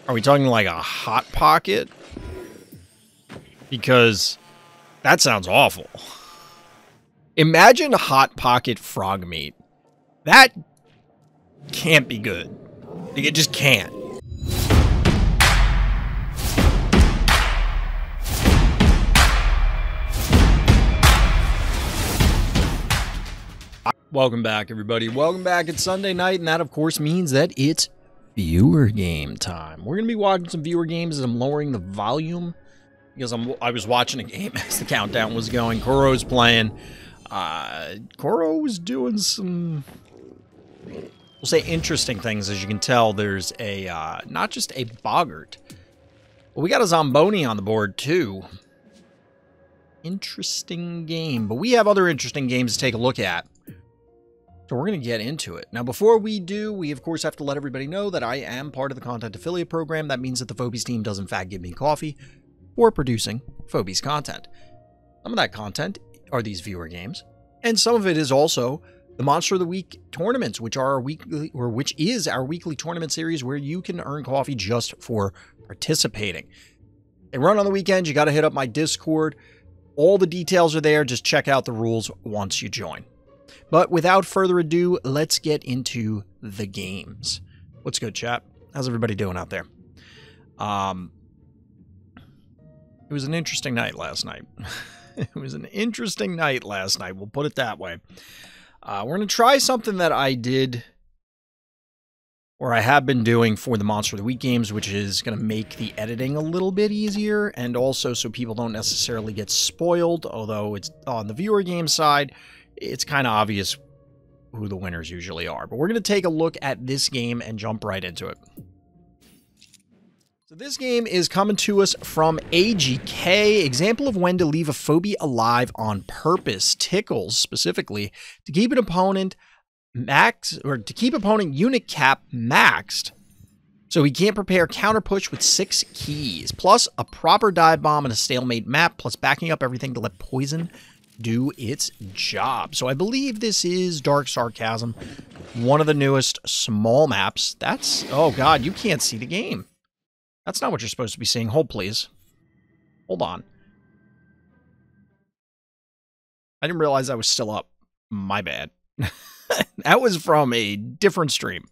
Are we talking like a Hot Pocket? Because that sounds awful. Imagine Hot Pocket frog meat. That can't be good. It just can't. Welcome back, everybody. Welcome back. It's Sunday night, and that, of course, means that it's viewer game time. We're going to be watching some viewer games as I'm lowering the volume because I was watching a game as the countdown was going. Koro's playing. Koro was doing some, we'll say, interesting things. As you can tell, there's a, not just a boggart, but we got a Zomboni on the board, too. Interesting game, but we have other interesting games to take a look at. So we're going to get into it. Now, before we do, we of course have to let everybody know that I am part of the content affiliate program. That means that the Phobies team does in fact give me coffee for producing Phobies content. Some of that content are these viewer games, and some of it is also the Monster of the Week tournaments, which are our weekly, or which is our weekly tournament series where you can earn coffee just for participating. They run on the weekends. You got to hit up my Discord. All the details are there. Just check out the rules once you join. But without further ado, let's get into the games. What's good, chat? How's everybody doing out there? It was an interesting night last night. It was an interesting night last night. We'll put it that way. We're going to try something that I did, or I have been doing for the Monster of the Week games, which is going to make the editing a little bit easier, and also so people don't necessarily get spoiled, although it's on the viewer game side. It's kind of obvious who the winners usually are. But we're going to take a look at this game and jump right into it. So this game is coming to us from AGK. Example of when to leave a phobie alive on purpose. Tickles, specifically, to keep an opponent unit cap maxed, so he can't prepare counter push with 6 keys, plus a proper dive bomb and a stalemate map, plus backing up everything to let poison do its job. So I believe this is Dark Sarcasm, one of the newest small maps. That's, oh god, you can't see the game. That's not what you're supposed to be seeing. Hold, please. Hold on. I didn't realize I was still up. My bad. That was from a different stream.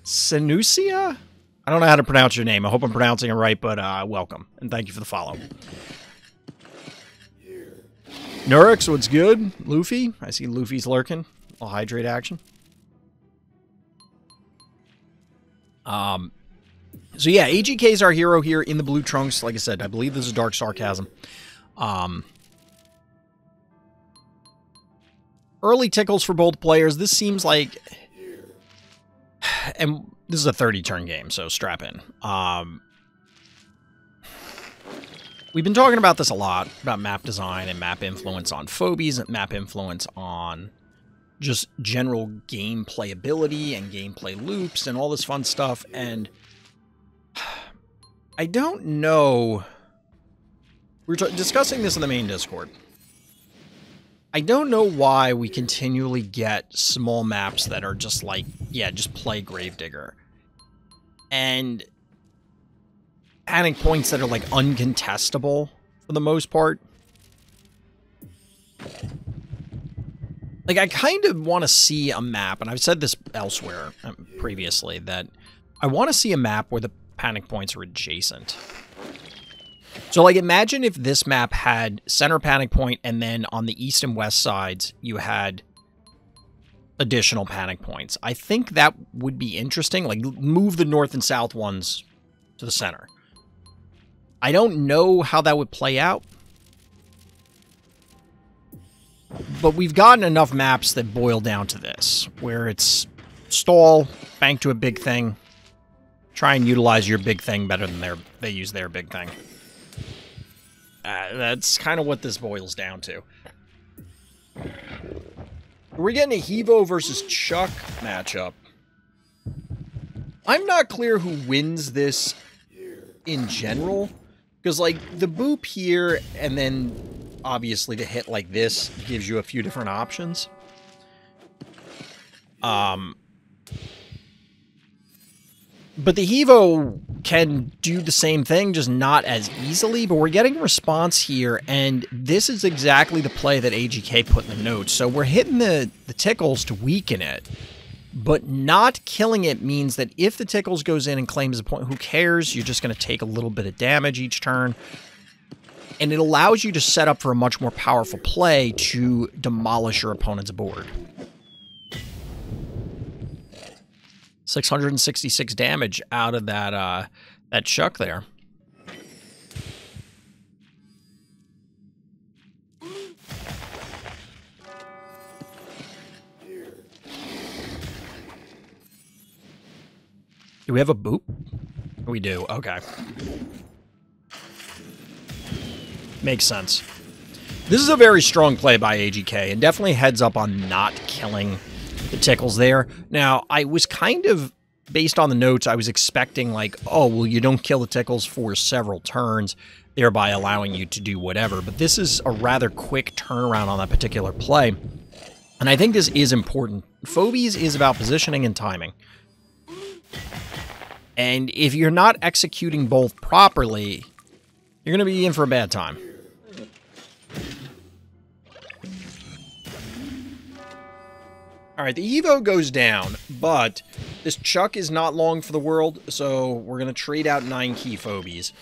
Senusia? I don't know how to pronounce your name. I hope I'm pronouncing it right, but welcome. And thank you for the follow. Nurix, what's good? Luffy? I see Luffy's lurking. I'll hydrate action. So yeah, AGK's our hero here in the blue trunks. Like I said, I believe this is Dark Sarcasm. Early tickles for both players. This seems like... And this is a 30-turn game, so strap in. We've been talking about this a lot, about map design and map influence on phobies, and map influence on just general game playability and gameplay loops and all this fun stuff, and I don't know... We were discussing this in the main Discord. I don't know why we continually get small maps that are just like, yeah, just play Gravedigger. And panic points that are like uncontestable for the most part. Like, I kind of want to see a map, and I've said this elsewhere previously, that I want to see a map where the panic points are adjacent. So, like, imagine if this map had center panic point, and then on the east and west sides, you had additional panic points. I think that would be interesting. Like, move the north and south ones to the center. I don't know how that would play out. But we've gotten enough maps that boil down to this, where it's stall, bank to a big thing, try and utilize your big thing better than they use their big thing. That's kind of what this boils down to. We're getting a Hevo versus Chuck matchup. I'm not clear who wins this in general, because, like, the boop here, and then, obviously, the hit like this gives you a few different options. But the Hevo can do the same thing, just not as easily, but we're getting response here, and this is exactly the play that AGK put in the notes. So we're hitting the tickles to weaken it, but not killing it means that if the tickles goes in and claims a point, who cares? You're just going to take a little bit of damage each turn, and it allows you to set up for a much more powerful play to demolish your opponent's board. 666 damage out of that chuck there. Do we have a boop? We do. Okay. Makes sense. This is a very strong play by AGK, and definitely heads up on not killing the tickles there. Now, I was kind of, based on the notes, I was expecting like, oh, well, you don't kill the tickles for several turns, thereby allowing you to do whatever. But this is a rather quick turnaround on that particular play. And I think this is important. Phobies is about positioning and timing. And if you're not executing both properly, you're going to be in for a bad time. All right, the Evo goes down, but this Chuck is not long for the world, so we're going to trade out 9 key Phobies.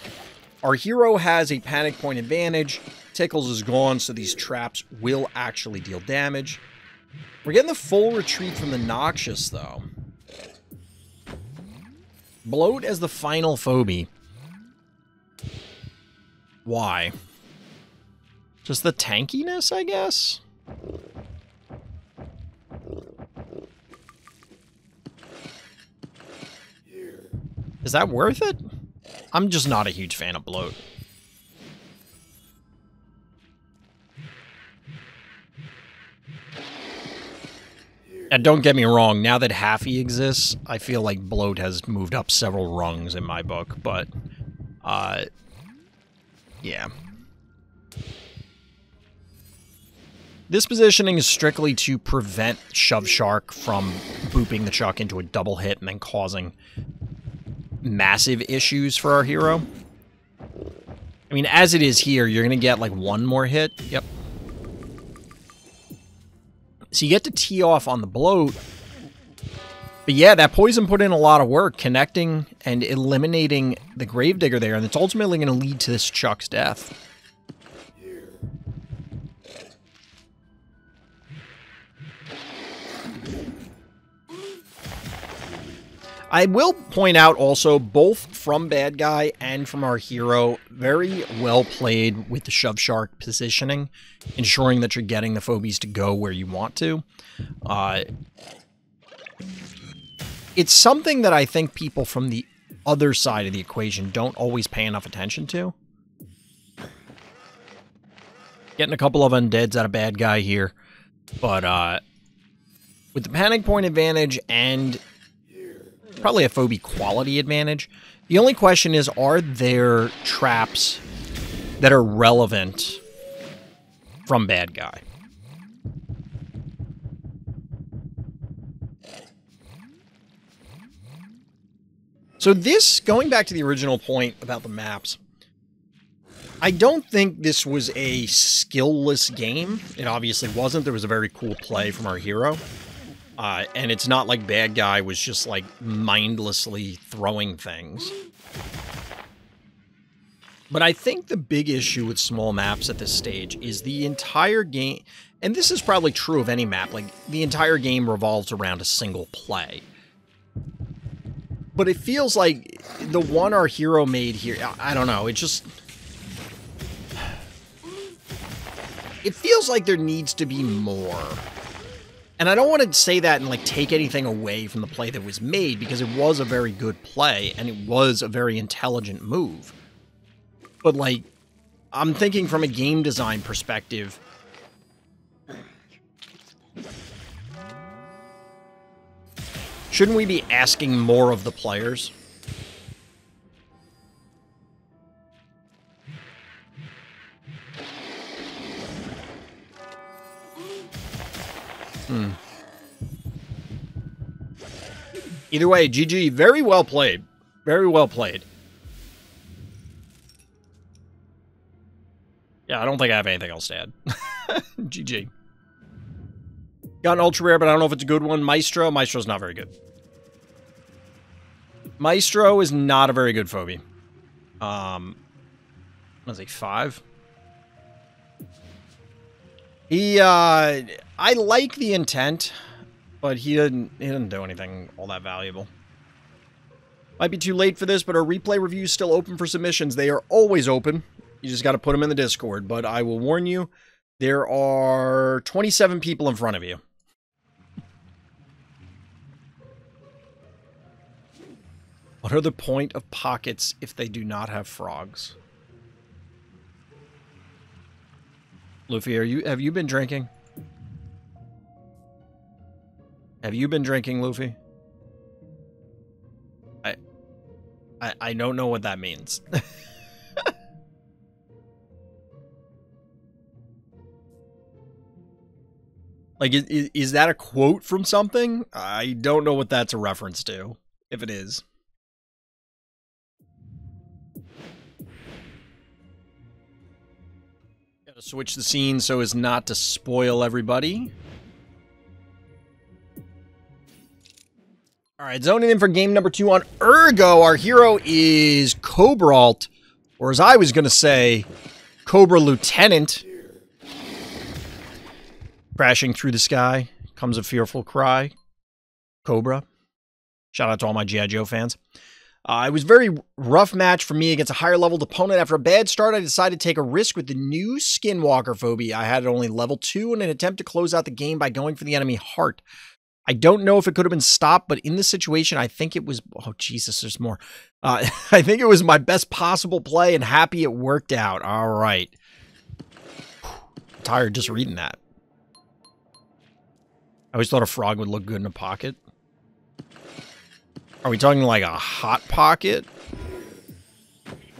Our hero has a panic point advantage. Tickles is gone, so these traps will actually deal damage. We're getting the full retreat from the Noxious, though. Bloat as the final Phobie. Why? Just the tankiness, I guess? Is that worth it? I'm just not a huge fan of Bloat. And don't get me wrong, now that Halfy exists, I feel like Bloat has moved up several rungs in my book, but, yeah. This positioning is strictly to prevent Shove Shark from booping the Chuck into a double hit and then causing massive issues for our hero. I mean, as it is here, you're going to get, like, one more hit. Yep. So you get to tee off on the Bloat. But yeah, that poison put in a lot of work, connecting and eliminating the Gravedigger there, and it's ultimately going to lead to this Chuck's death. I will point out also, both from Bad Guy and from our hero, very well played with the Shove Shark positioning, ensuring that you're getting the Phobies to go where you want to. It's something that I think people from the other side of the equation don't always pay enough attention to. Getting a couple of undeads out of Bad Guy here, but with the panic point advantage and probably a Phobie quality advantage. The only question is, are there traps that are relevant from Bad Guy? So this, going back to the original point about the maps, I don't think this was a skill-less game. It obviously wasn't. There was a very cool play from our hero. And it's not like Bad Guy was just, like, mindlessly throwing things. But I think the big issue with small maps at this stage is the entire game, and this is probably true of any map, like, the entire game revolves around a single play. But it feels like the one our hero made here, I don't know, it just... It feels like there needs to be more. And I don't want to say that and, like, take anything away from the play that was made, because it was a very good play, and it was a very intelligent move. But, like, I'm thinking from a game design perspective, shouldn't we be asking more of the players? Either way, GG, very well played. Very well played. Yeah, I don't think I have anything else to add. GG. Got an ultra rare, but I don't know if it's a good one. Maestro. Maestro's not very good. Maestro is not a very good phobie. Was he 5? I like the intent, but he didn't do anything all that valuable. Might be too late for this, but our replay review is still open for submissions. They are always open. You just got to put them in the Discord, but I will warn you, there are 27 people in front of you. What are the point of pockets if they do not have frogs? Luffy, have you been drinking? Have you been drinking, Luffy? I don't know what that means. Like, is that a quote from something? I don't know what that's a reference to, if it is. Gotta switch the scene so as not to spoil everybody. Alright, zoning in for game number 2 on Ergo. Our hero is Cobralt, or as I was going to say, Cobra Lieutenant. Crashing through the sky comes a fearful cry. Cobra. Shout out to all my G.I. Joe fans. It was a very rough match for me against a higher leveled opponent. After a bad start, I decided to take a risk with the new Skinwalker phobia. I had it only level 2 in an attempt to close out the game by going for the enemy heart. I don't know if it could have been stopped, but in this situation, I think it was... Oh, Jesus, there's more. I think it was my best possible play, and happy it worked out. All right. I'm tired just reading that. I always thought a frog would look good in a pocket. Are we talking like a hot pocket?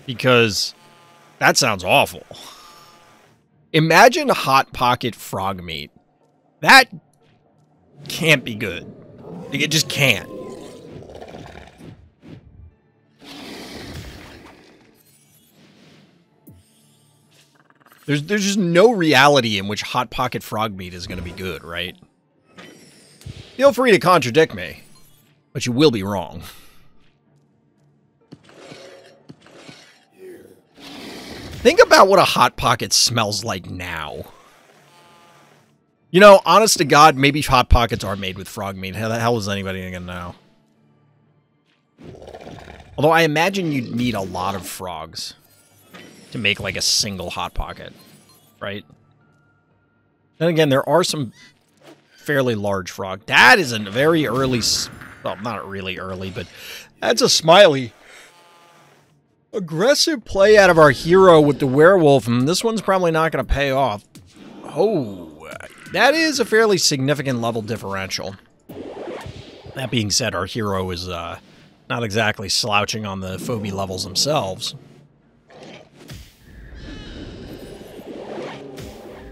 Because that sounds awful. Imagine a hot pocket frog meat. That can't be good. Like, it just can't. There's just no reality in which hot pocket frog meat is going to be good, right? Feel free to contradict me, but you will be wrong. Think about what a hot pocket smells like now. You know, honest to God, maybe hot pockets are made with frog meat. How the hell is anybody gonna know? Although I imagine you'd need a lot of frogs to make like a single hot pocket, right? Then again, there are some fairly large frog. That is a very early, well, not really early, but that's a smiley. Aggressive play out of our hero with the werewolf, and this one's probably not going to pay off. Oh, that is a fairly significant level differential. That being said, our hero is not exactly slouching on the phobie levels themselves.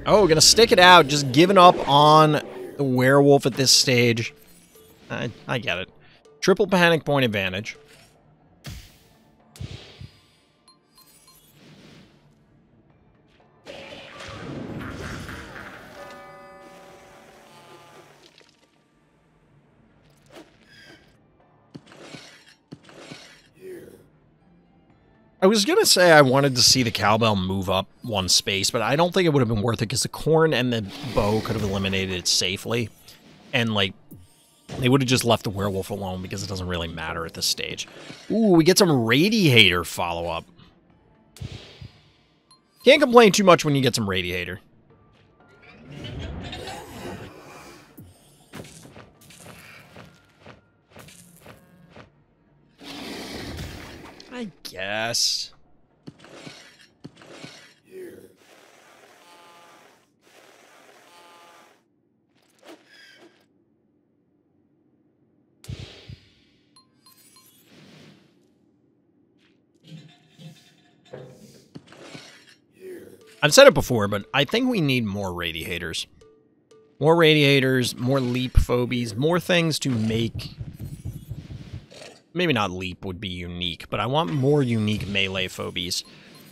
Oh, gonna stick it out, just giving up on the werewolf at this stage. I get it. Triple panic point advantage. I was going to say I wanted to see the cowbell move up one space, but I don't think it would have been worth it because the corn and the bow could have eliminated it safely. And, like, they would have just left the werewolf alone because it doesn't really matter at this stage. Ooh, we get some Radiator follow-up. Can't complain too much when you get some Radiator. I guess. I've said it before, but I think we need more Radiators. More Radiators, more leap phobies, more things to make maybe not leap would be unique, but I want more unique melee phobies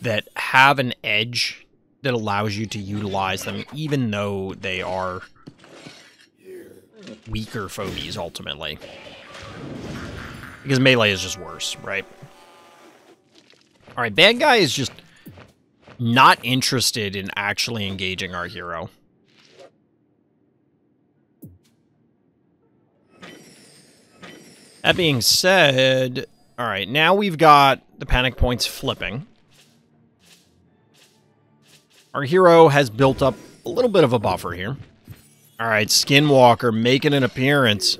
that have an edge that allows you to utilize them, even though they are weaker phobies, ultimately. Because melee is just worse, right? Alright, bad guy is just not interested in actually engaging our hero. That being said, alright, now we've got the panic points flipping. Our hero has built up a little bit of a buffer here. Alright, Skinwalker making an appearance.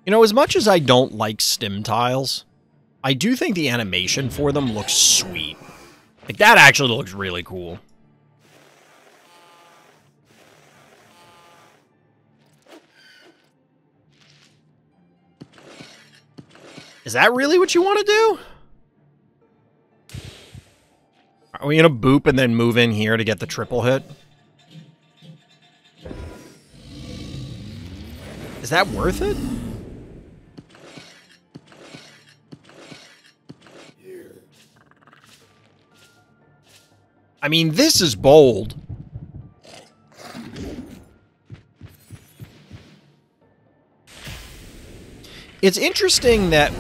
You know, as much as I don't like stim tiles, I do think the animation for them looks sweet. Like, that actually looks really cool. Is that really what you want to do? Are we going to boop and then move in here to get the triple hit? Is that worth it? I mean, this is bold. It's interesting that...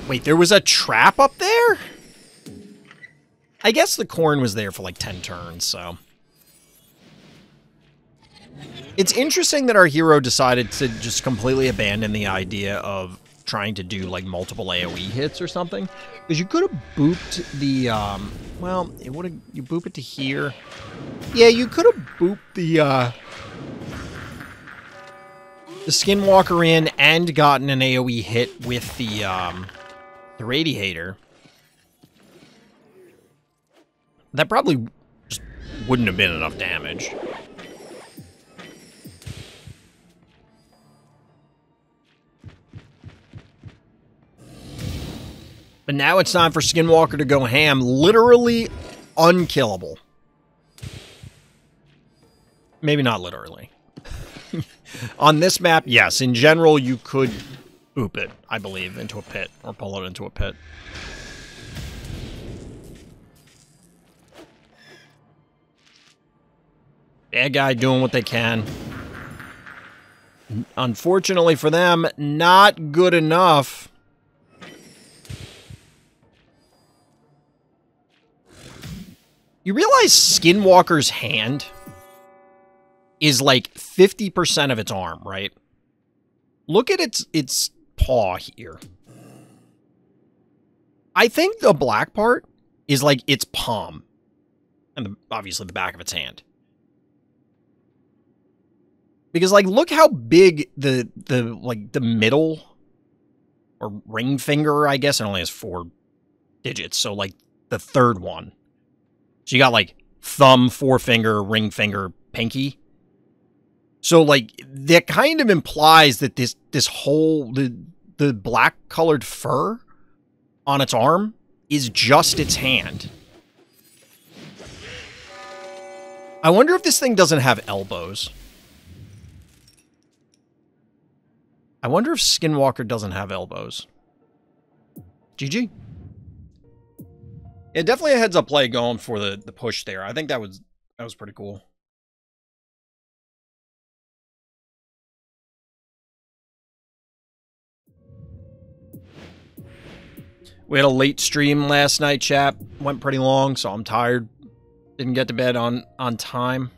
Wait, there was a trap up there? I guess the corn was there for like 10 turns, so... It's interesting that our hero decided to just completely abandon the idea of trying to do like multiple AoE hits or something. Because you could have booped the, well, it would have, you boop it to here. Yeah, you could have booped the Skinwalker in and gotten an AoE hit with the Radiator. That probably just wouldn't have been enough damage. But now it's time for Skinwalker to go ham. Literally unkillable. Maybe not literally. On this map, yes. In general, you could boop it, I believe, into a pit. Or pull it into a pit. Bad guy doing what they can. Unfortunately for them, not good enough. You realize Skinwalker's hand is like 50% of its arm, right? Look at its paw here. I think the black part is like its palm. And obviously the back of its hand. Because like look how big the middle or ring finger, I guess it only has 4 digits, so like the third one. So you got like thumb, forefinger, ring finger, pinky. So like that kind of implies that this whole the black colored fur on its arm is just its hand. I wonder if this thing doesn't have elbows. I wonder if Skinwalker doesn't have elbows. GG. Yeah, definitely a heads-up play going for the push there. I think that was pretty cool. We had a late stream last night, chap. Went pretty long, so I'm tired. Didn't get to bed on time.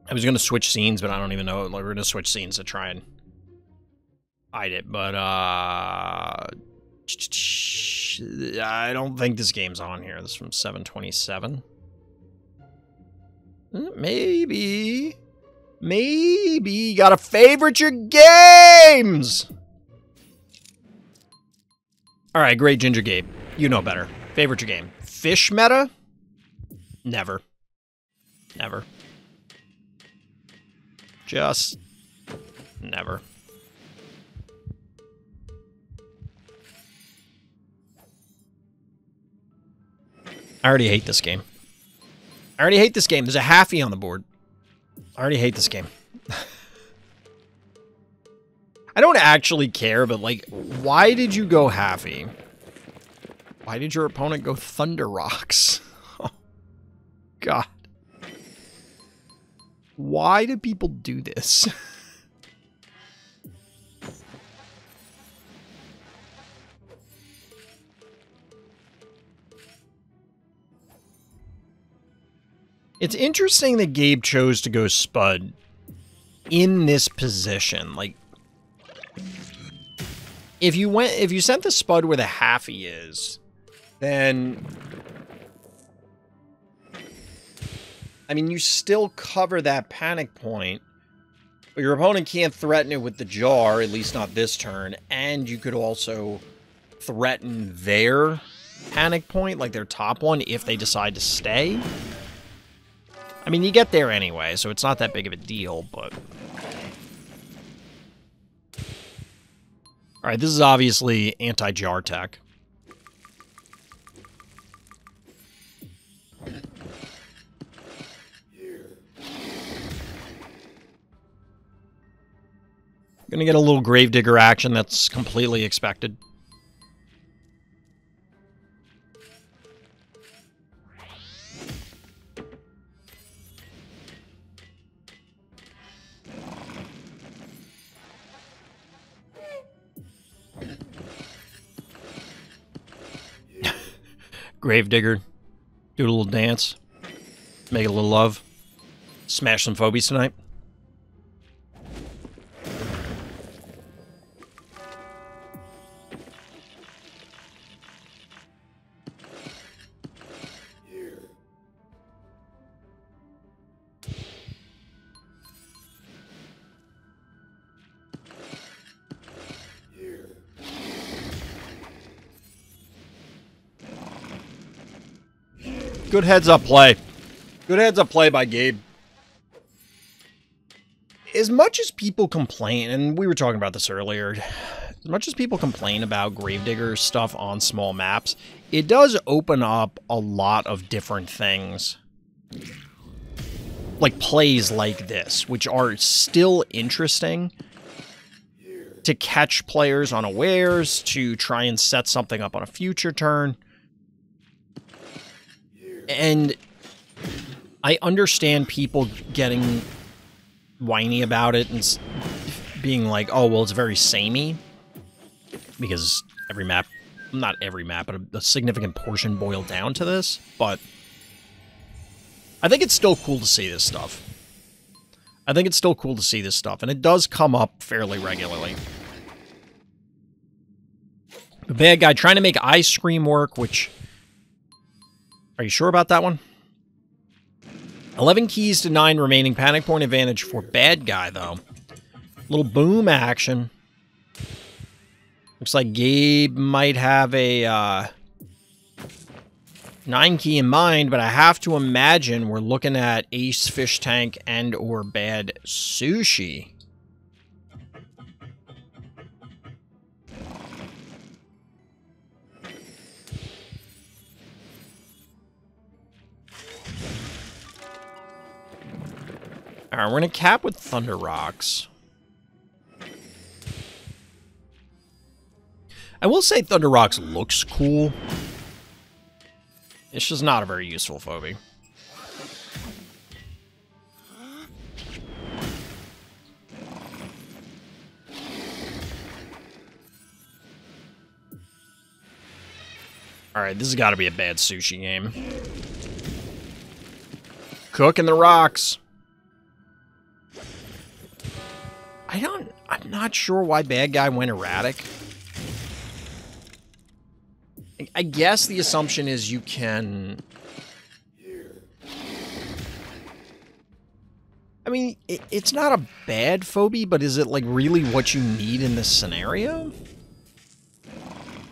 I was going to switch scenes, but I don't even know. Like, we're going to switch scenes to try and hide it, but I don't think this game's on here. This is from 7/27. Maybe. Maybe. Gotta favorite your games! Alright, great Ginger Gabe. You know better. Favorite your game. Fish meta? Never. Never. Just never. I already hate this game. I already hate this game. There's a halfie on the board. I already hate this game. I don't actually care, but, like, why did you go halfy? Why did your opponent go Thunder Rocks? Oh, God. Why do people do this? It's interesting that Gabe chose to go Spud in this position. Like, if you sent the Spud where the halfy is, then I mean, you still cover that panic point, but your opponent can't threaten it with the jar, at least not this turn, and you could also threaten their panic point, like their top one, if they decide to stay. I mean, you get there anyway, so it's not that big of a deal, but... Alright, this is obviously anti-jar tech. Gonna get a little Gravedigger action that's completely expected. Gravedigger. Do a little dance. Make a little love. Smash some Phobies tonight. Good heads-up play. Good heads-up play by Gabe. As much as people complain, and we were talking about this earlier, as much as people complain about Gravedigger stuff on small maps, it does open up a lot of different things. Like plays like this, which are still interesting to catch players unawares, to try and set something up on a future turn. And I understand people getting whiny about it and being like, oh, well, it's very samey. Because every map, not every map, but a significant portion boiled down to this. But I think it's still cool to see this stuff. I think it's still cool to see this stuff. And it does come up fairly regularly. The bad guy trying to make Ice Scream work, which... Are you sure about that one? 11 keys to 9 remaining panic point advantage for bad guy, though. Little boom action. Looks like Gabe might have a 9 key in mind, but I have to imagine we're looking at Ace Fish Tank and or Bad Sushi. Alright, we're going to cap with Thunder Rocks. I will say Thunder Rocks looks cool. It's just not a very useful phobie. Alright, this has got to be a Bad Sushi game. Cooking the rocks. I'm not sure why bad guy went erratic. I guess the assumption is you can... I mean, it's not a bad phobie, but is it, like, really what you need in this scenario?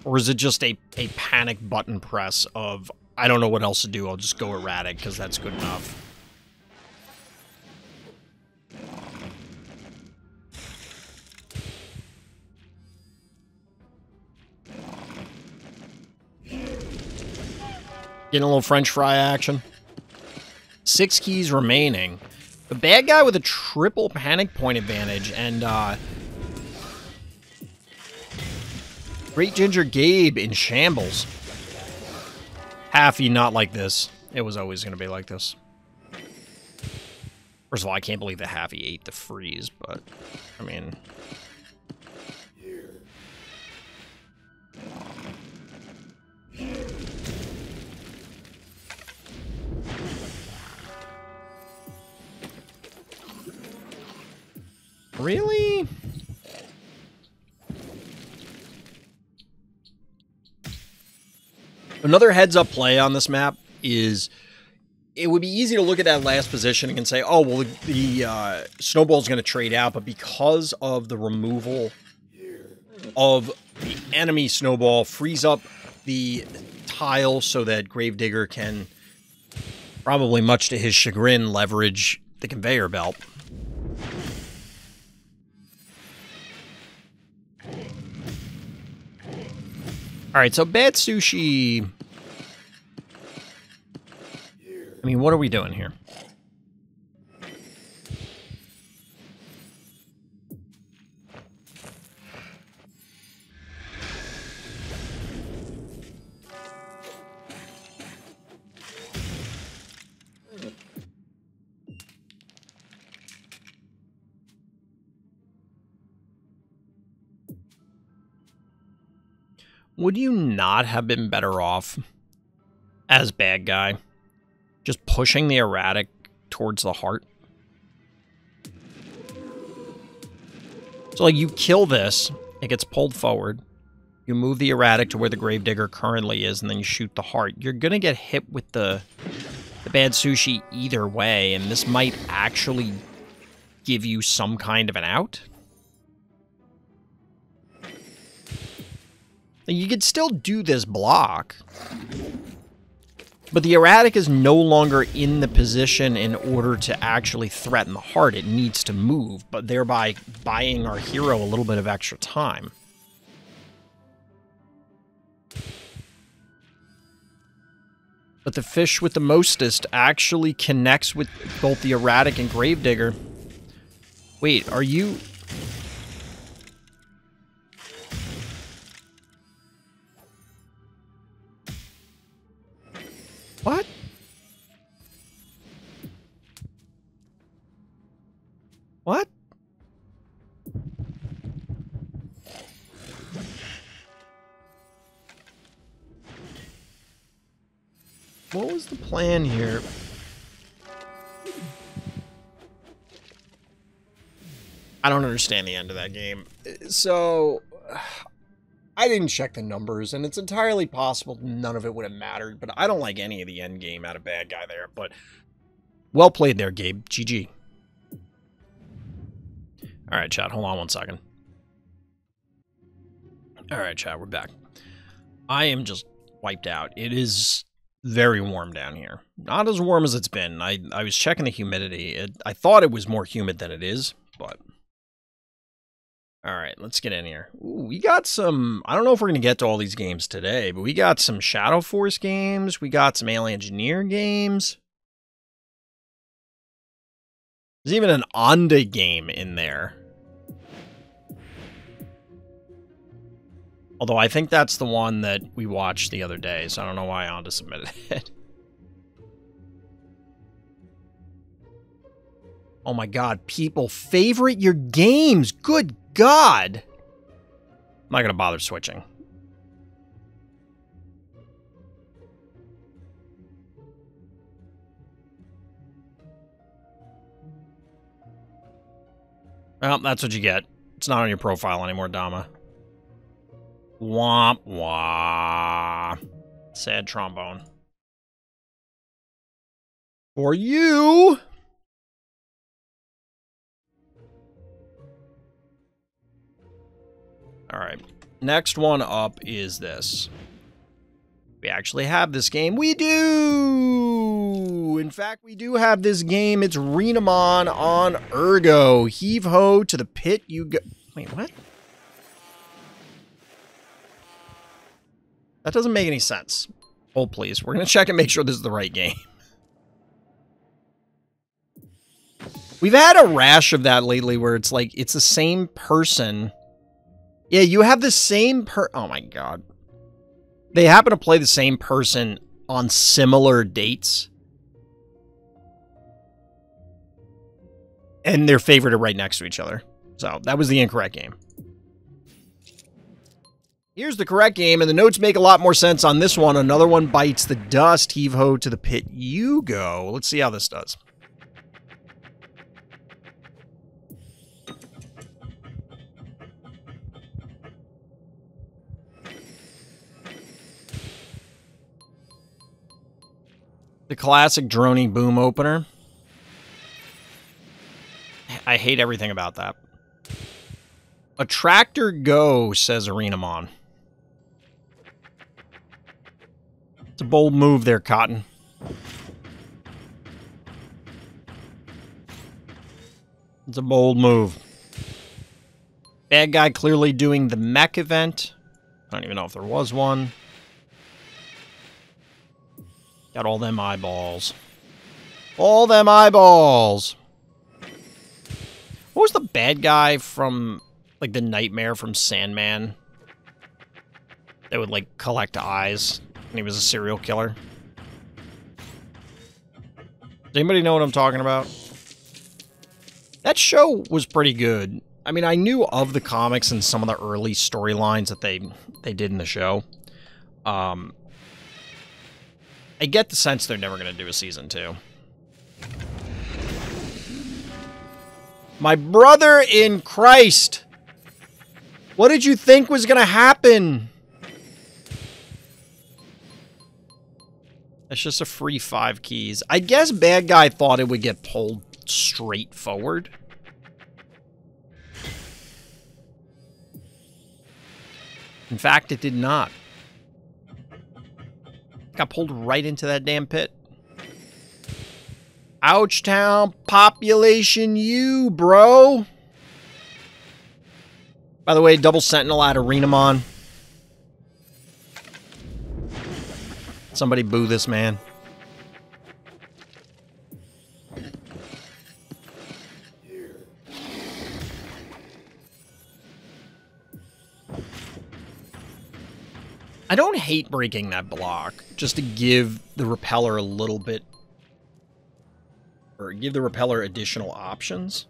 Or is it just a panic button press of, I don't know what else to do, I'll just go erratic, because that's good enough? Getting a little French fry action. 6 keys remaining. The bad guy with a triple panic point advantage, and Great Ginger Gabe in shambles. Haffy not like this. It was always going to be like this. First of all, I can't believe that Haffy ate the freeze, but, I mean... Really? Another heads-up play on this map is it would be easy to look at that last positioning and say, oh, well, the snowball's going to trade out, but because of the removal of the enemy snowball, frees up the tile so that Gravedigger can, probably much to his chagrin, leverage the conveyor belt. Alright, so Bad Sushi... I mean, what are we doing here? Would you not have been better off as bad guy just pushing the erratic towards the heart? So, like, you kill this, it gets pulled forward, you move the erratic to where the Gravedigger currently is, and then you shoot the heart. You're gonna get hit with the Bad Sushi either way, and this might actually give you some kind of an out. You could still do this block, but the erratic is no longer in the position in order to actually threaten the heart. It needs to move, but thereby buying our hero a little bit of extra time. But the fish with the mostest actually connects with both the erratic and Gravedigger. Wait, are you... What? What? What was the plan here? I don't understand the end of that game. So... I didn't check the numbers, and it's entirely possible none of it would have mattered, but I don't like any of the end game out of bad guy there, but well played there, Gabe. GG. Alright, chat, hold on one second. Alright, chat, we're back. I am just wiped out. It is very warm down here. Not as warm as it's been. I was checking the humidity. I thought it was more humid than it is, but... Alright, let's get in here. Ooh, we got some... I don't know if we're going to get to all these games today, but we got some Shadow Force games. We got some aliengineer games. There's even an Onda game in there. Although I think that's the one that we watched the other day, so I don't know why Onda submitted it. Oh my god, people favorite your games! Good God! I'm not gonna bother switching. Well, that's what you get. It's not on your profile anymore, Dama. Womp wah. Sad trombone. For you! Alright, next one up is this. We actually have this game. We do! In fact, we do have this game. It's Renamon on Ergo. Heave-ho to the pit you go... Wait, what? That doesn't make any sense. Hold, please. We're going to check and make sure this is the right game. We've had a rash of that lately where it's like, it's the same person... Yeah, you have the same oh my god. They happen to play the same person on similar dates. And they're favorited right next to each other. So, that was the incorrect game. Here's the correct game, and the notes make a lot more sense on this one. Another one bites the dust. Heave-ho to the pit you go. Let's see how this does. The classic droning boom opener. I hate everything about that. A tractor go, says renamon. It's a bold move there, Cotton. It's a bold move. Bad guy clearly doing the mech event. I don't even know if there was one. Got all them eyeballs. All them eyeballs! What was the bad guy from, like, the Nightmare from Sandman? That would, like, collect eyes, and he was a serial killer. Does anybody know what I'm talking about? That show was pretty good. I mean, I knew of the comics and some of the early storylines that they did in the show. I get the sense they're never going to do a season 2. My brother in Christ! What did you think was going to happen? That's just a free 5 keys. I guess bad guy thought it would get pulled straight forward. In fact, it did not. Got pulled right into that damn pit. Ouchtown population you, bro. By the way, double sentinel out of renamon. Somebody boo this man. I don't hate breaking that block, just to give the repeller a little bit, or give the repeller additional options.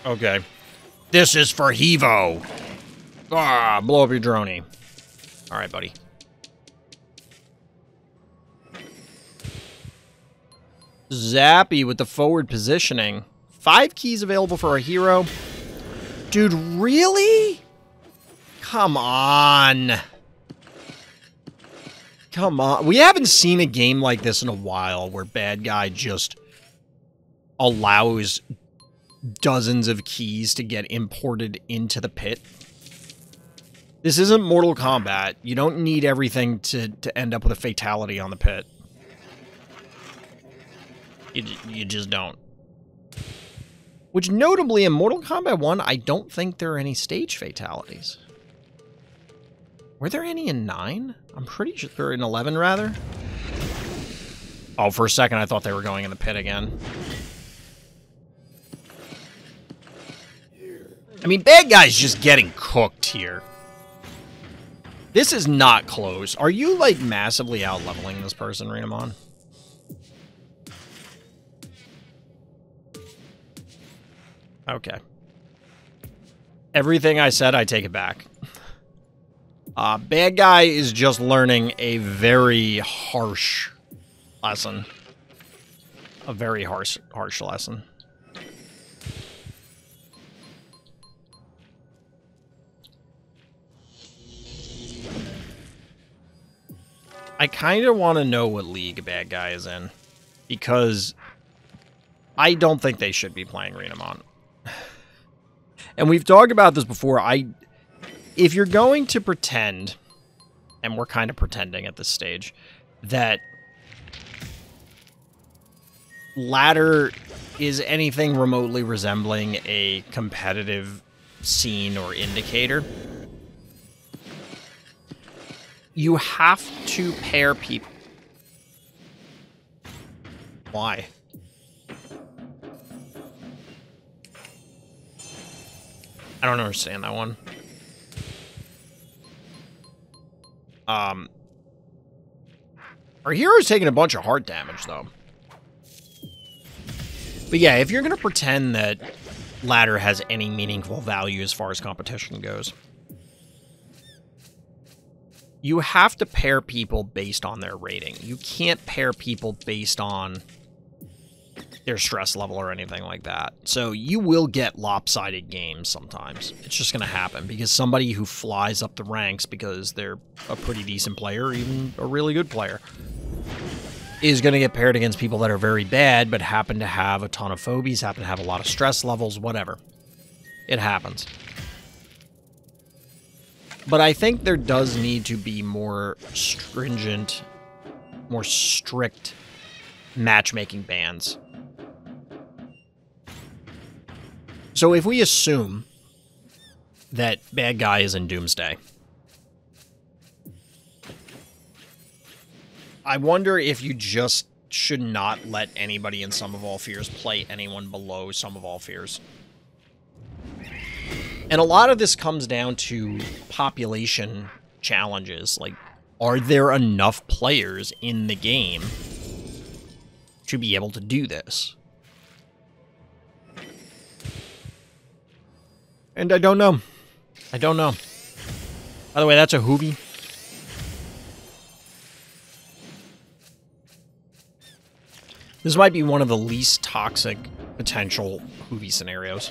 Okay. This is for Hevo. Ah, blow up your droney. Alright, buddy. Zappy with the forward positioning. 5 keys available for our hero. Dude, really? Come on. Come on. We haven't seen a game like this in a while where bad guy just allows dozens of keys to get imported into the pit. This isn't Mortal Kombat. You don't need everything to end up with a fatality on the pit. You just don't. Which, notably, in Mortal Kombat 1, I don't think there are any stage fatalities. Were there any in 9? I'm pretty sure, or in 11, rather. Oh, for a second, I thought they were going in the pit again. I mean, bad guy's just getting cooked here. This is not close. Are you, like, massively out-leveling this person, renamon? Okay. Everything I said, I take it back. Bad guy is just learning a very harsh lesson. A very harsh lesson. I kind of want to know what league bad guy is in, because I don't think they should be playing renamon. And we've talked about this before. If you're going to pretend, and we're kind of pretending at this stage, that ladder is anything remotely resembling a competitive scene or indicator, you have to pair people. Why? I don't understand that one. Our hero's taking a bunch of heart damage, though. But yeah, if you're going to pretend that ladder has any meaningful value as far as competition goes, you have to pair people based on their rating. You can't pair people based on their stress level or anything like that. So you will get lopsided games sometimes. It's just going to happen because somebody who flies up the ranks because they're a pretty decent player or even a really good player is going to get paired against people that are very bad but happen to have a ton of phobies, happen to have a lot of stress levels, whatever. It happens. But I think there does need to be more stringent, more strict matchmaking bans. So if we assume that bad guy is in Doomsday, I wonder if you just should not let anybody in Sum of All Fears play anyone below Sum of All Fears. And a lot of this comes down to population challenges. Like, are there enough players in the game to be able to do this? And I don't know. I don't know. By the way, that's a hoobie. This might be one of the least toxic potential hoobie scenarios.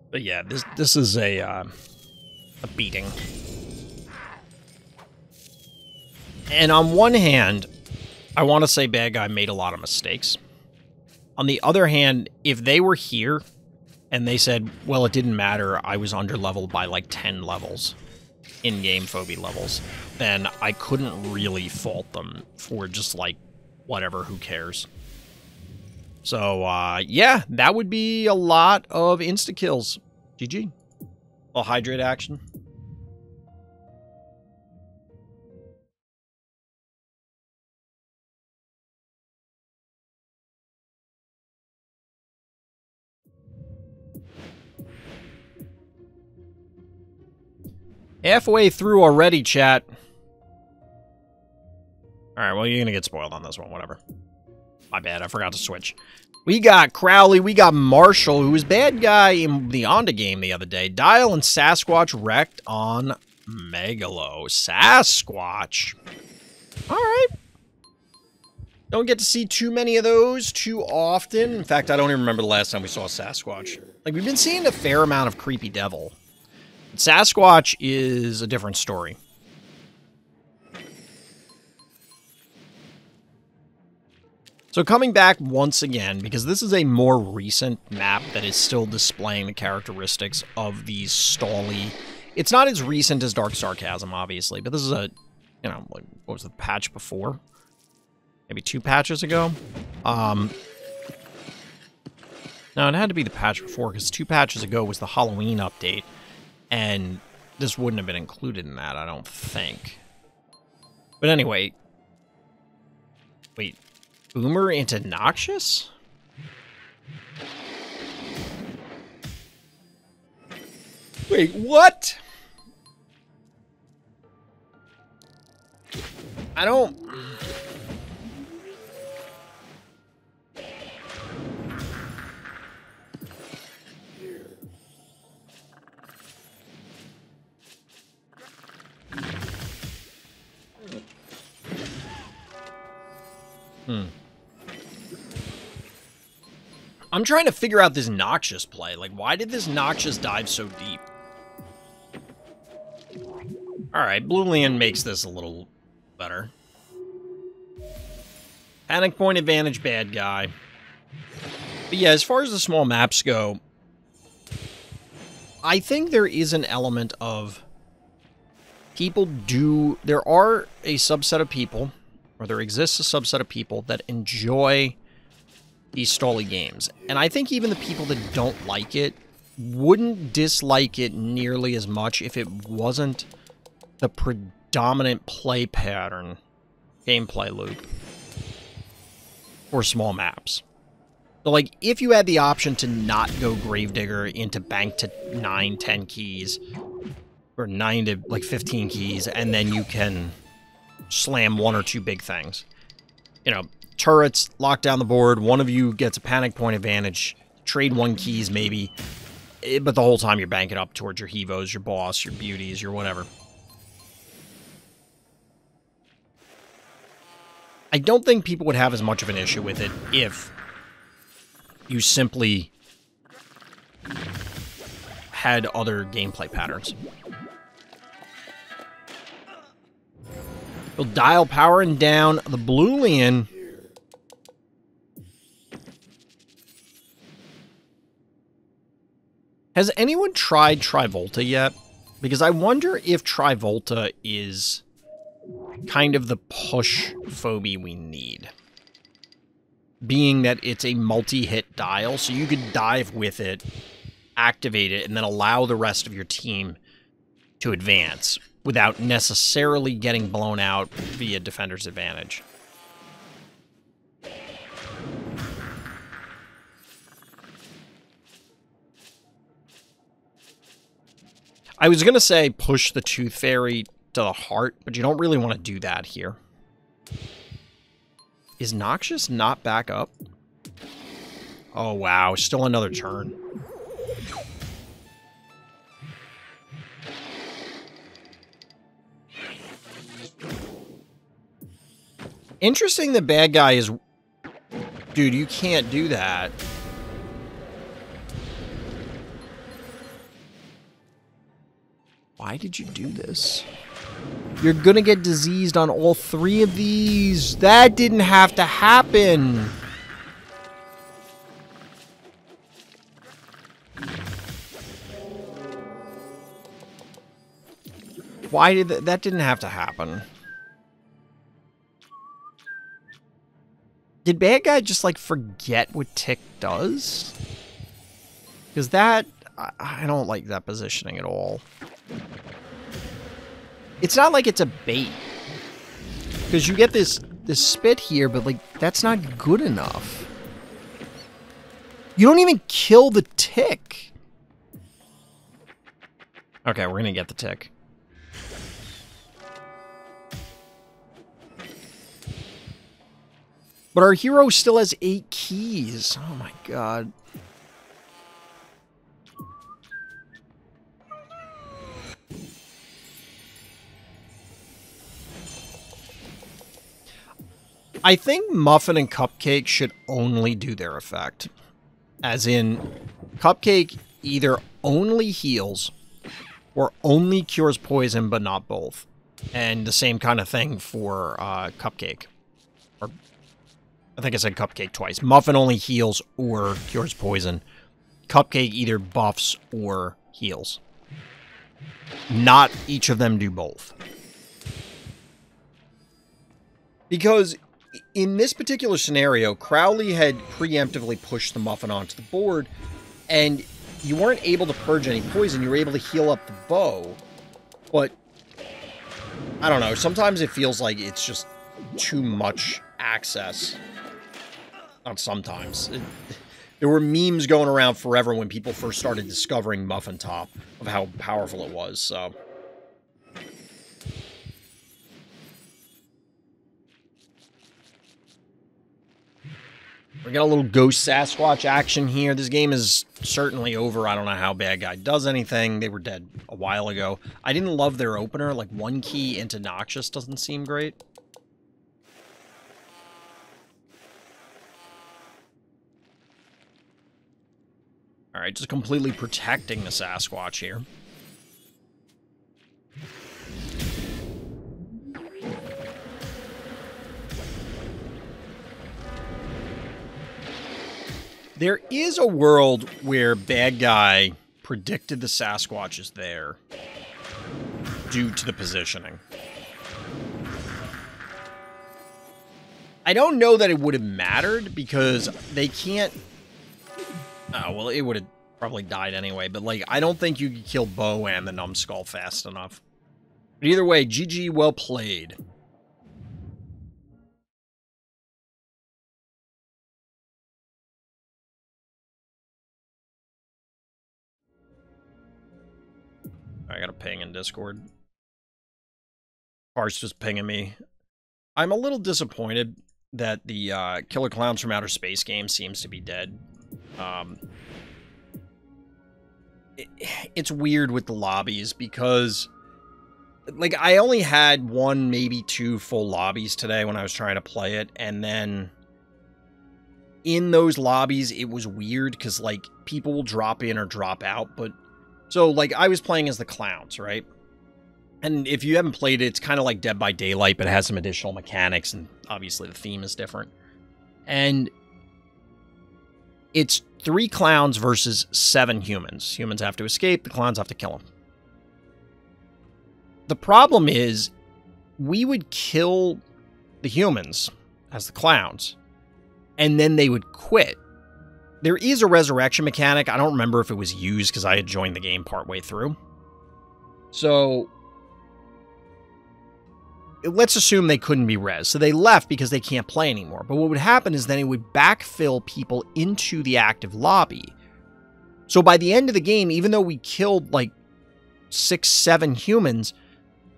But yeah, this is a beating. And on one hand, I want to say bad guy made a lot of mistakes. On the other hand, if they were here and they said, well, it didn't matter, I was underleveled by like 10 levels, in-game phobia levels, then I couldn't really fault them for just like, whatever, who cares? So, yeah, that would be a lot of insta-kills. GG. A hydrate action. Halfway through already, chat. Alright, well, you're gonna get spoiled on this one, whatever. My bad, I forgot to switch. We got Crowley, we got Marshall, who was bad guy in the Onda game the other day. Dial and Sasquatch wrecked on Megalo. Sasquatch. Alright. Don't get to see too many of those too often. In fact, I don't even remember the last time we saw a Sasquatch. Like, we've been seeing a fair amount of Creepy Devil. But Sasquatch is a different story. So coming back once again, because this is a more recent map that is still displaying the characteristics of these stally... It's not as recent as Dark Sarcasm, obviously, but this is a, you know, like, what was the patch before? Maybe 2 patches ago? No, it had to be the patch before, because 2 patches ago was the Halloween update, and this wouldn't have been included in that, I don't think. But anyway... Wait... Boomer into Noxious? Wait, what? I don't... I'm trying to figure out this Noxious play. Like, why did this Noxious dive so deep? Alright, Blue Land makes this a little better. Panic point advantage, bad guy. But yeah, as far as the small maps go, I think there is an element of people do... There are a subset of people, or there exists a subset of people that enjoy these stally games. And I think even the people that don't like it wouldn't dislike it nearly as much if it wasn't the predominant play pattern, gameplay loop, for small maps. So, like, if you had the option to not go Gravedigger into bank to 9, 10 keys, or 9 to, like, 15 keys, and then you can slam 1 or 2 big things. You know, turrets, lock down the board, one of you gets a panic point advantage, trade 1 keys maybe, but the whole time you're banking up towards your Hevos, your boss, your beauties, your whatever. I don't think people would have as much of an issue with it if you simply had other gameplay patterns. We'll dial powering down the Bluelian. Has anyone tried Trivolta yet? Because I wonder if Trivolta is kind of the push phobie we need. Being that it's a multi-hit dial, so you could dive with it, activate it, and then allow the rest of your team to advance without necessarily getting blown out via defender's advantage. I was going to say push the Tooth Fairy to the heart, but you don't really want to do that here. Is Noxious not back up? Oh, wow. Still another turn. Interesting the bad guy is... Dude, you can't do that. Why did you do this? You're gonna get diseased on all 3 of these. That didn't have to happen. Why did that didn't have to happen? Did bad guy just like forget what tick does? Because that I don't like that positioning at all. It's not like it's a bait. Because you get this spit here, but like that's not good enough. You don't even kill the tick. Okay, we're gonna get the tick. But our hero still has 8 keys. Oh my god. I think Muffin and Cupcake should only do their effect. As in, Cupcake either only heals or only cures poison, but not both. And the same kind of thing for Cupcake. Or, I think I said Cupcake twice. Muffin only heals or cures poison. Cupcake either buffs or heals. Not each of them do both. Because in this particular scenario, Crowley had preemptively pushed the Muffin onto the board, and you weren't able to purge any poison. You were able to heal up the bow, but I don't know. Sometimes it feels like it's just too much access. Not sometimes. There were memes going around forever when people first started discovering Muffin Top of how powerful it was, so... We got a little Ghost Sasquatch action here. This game is certainly over. I don't know how bad guy does anything. They were dead a while ago. I didn't love their opener. Like, 1 key into Noxious doesn't seem great. Alright, just completely protecting the Sasquatch here. There is a world where bad guy predicted the Sasquatch is there due to the positioning. I don't know that it would have mattered because they can't... Oh, well, it would have probably died anyway, but, like, I don't think you could kill Bo and the Numbskull fast enough. But either way, GG, well played. I got a ping in Discord. Parts just pinging me. I'm a little disappointed that the Killer Clowns from Outer Space game seems to be dead. It's weird with the lobbies because, like, I only had 1, maybe 2 full lobbies today when I was trying to play it, and then in those lobbies, it was weird because, like, people will drop in or drop out, but... So, like, I was playing as the clowns, right? And if you haven't played it, it's kind of like Dead by Daylight, but it has some additional mechanics, and obviously the theme is different. And it's 3 clowns versus 7 humans. Humans have to escape, the clowns have to kill them. The problem is, we would kill the humans as the clowns, and then they would quit. There is a resurrection mechanic. I don't remember if it was used because I had joined the game partway through. So, let's assume they couldn't be res. So they left because they can't play anymore. But what would happen is then it would backfill people into the active lobby. So by the end of the game, even though we killed like 6, 7 humans,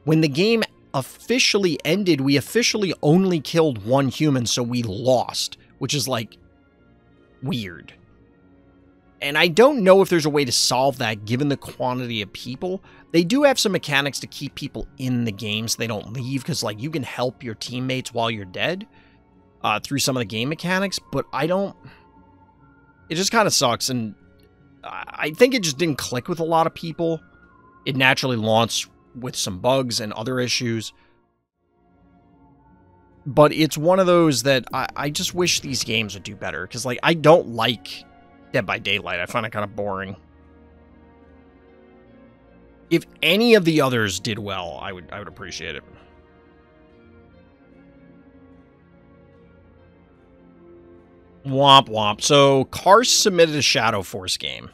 when the game officially ended, we officially only killed 1 human, so we lost, which is like weird. And I don't know if there's a way to solve that given the quantity of people. They do have some mechanics to keep people in the game so they don't leave, because like you can help your teammates while you're dead through some of the game mechanics, but I don't... It just kind of sucks, and I think it just didn't click with a lot of people. It naturally launched with some bugs and other issues. But it's one of those that I just wish these games would do better, because like I don't like Dead by Daylight. I find it kind of boring. If any of the others did well, I would appreciate it. Womp womp. So, Karst submitted a Shadow Force game.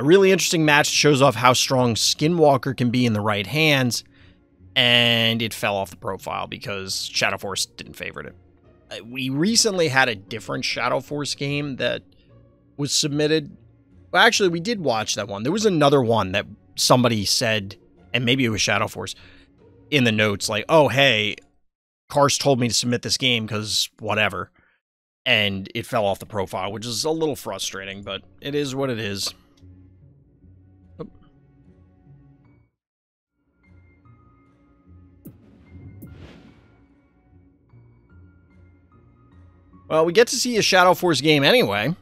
Really interesting match. Shows off how strong Skinwalker can be in the right hands. And it fell off the profile because Shadow Force didn't favorite it. We recently had a different Shadow Force game that was submitted. Well, actually, we did watch that one. There was another one that somebody said, and maybe it was Shadow Force, in the notes, like, oh, hey, Karst told me to submit this game because whatever. And it fell off the profile, which is a little frustrating, but it is what it is. Well, we get to see a Shadow Force game anyway.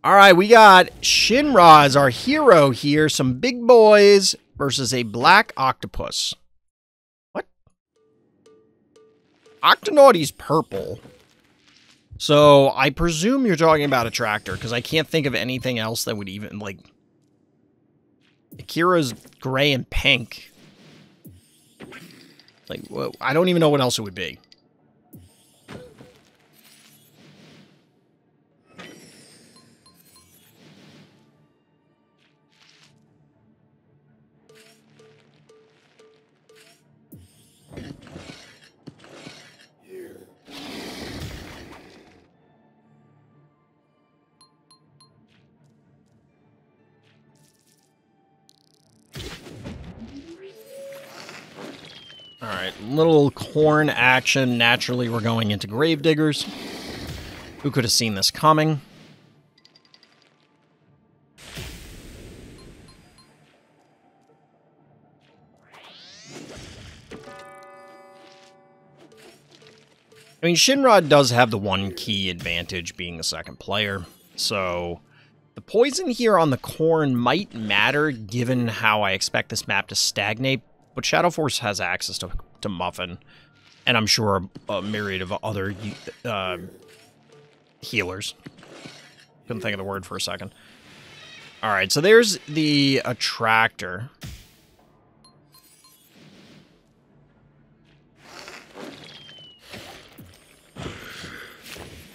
Alright, we got Shinra as our hero here. Some big boys versus a black octopus. What? Octonauty's purple. So, I presume you're talking about a tractor, because I can't think of anything else that would even, like... Akira's gray and pink. Like, well, I don't even know what else it would be. Alright, little corn action. Naturally, we're going into Gravediggers. Who could have seen this coming? I mean, Shinra does have the one key advantage being the second player, so the poison here on the corn might matter given how I expect this map to stagnate, but Shadow Force has access to Muffin, and I'm sure a myriad of other healers. Couldn't think of the word for a second. Alright, so there's the attractor.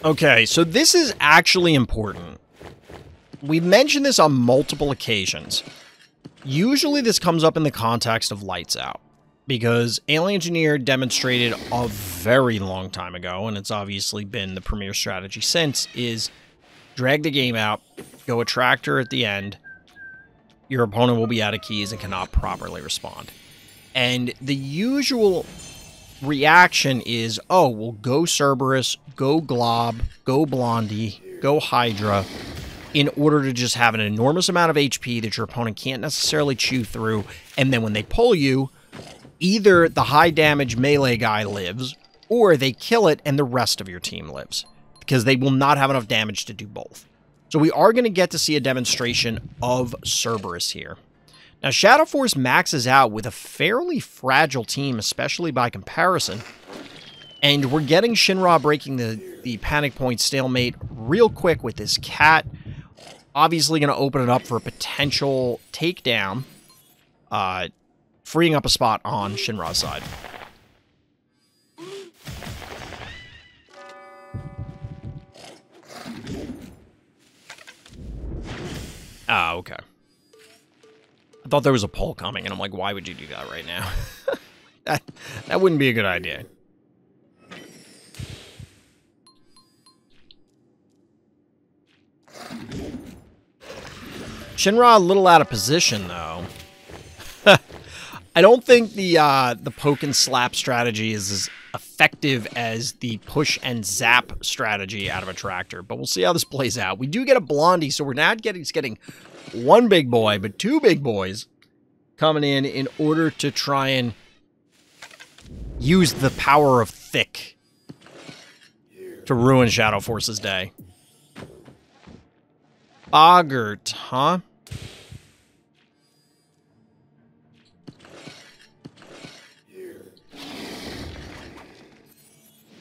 Okay, so this is actually important. We've mentioned this on multiple occasions. Usually this comes up in the context of Lights Out, because Aliengineer demonstrated a very long time ago, and it's obviously been the premier strategy since, is drag the game out, go attractor at the end, your opponent will be out of keys and cannot properly respond. And the usual reaction is, oh, well, go Cerberus, go Glob, go Blondie, go Hydra, in order to just have an enormous amount of HP that your opponent can't necessarily chew through, and then when they pull you, either the high damage melee guy lives, or they kill it and the rest of your team lives, because they will not have enough damage to do both. So we are going to get to see a demonstration of Cerberus here. Now, Shadow Force maxes out with a fairly fragile team, especially by comparison, and we're getting Shinra breaking the panic point stalemate real quick with this cat. Obviously going to open it up for a potential takedown, freeing up a spot on Shinra's side. Ah, okay. I thought there was a pull coming, and I'm like, why would you do that right now? that wouldn't be a good idea. Shinra a little out of position, though. I don't think the poke and slap strategy is as effective as the push and zap strategy out of a tractor, but we'll see how this plays out. We do get a Blondie, so we're not getting one big boy, but two big boys coming in order to try and use the power of thick to ruin Shadow Force's day. Boggart, huh?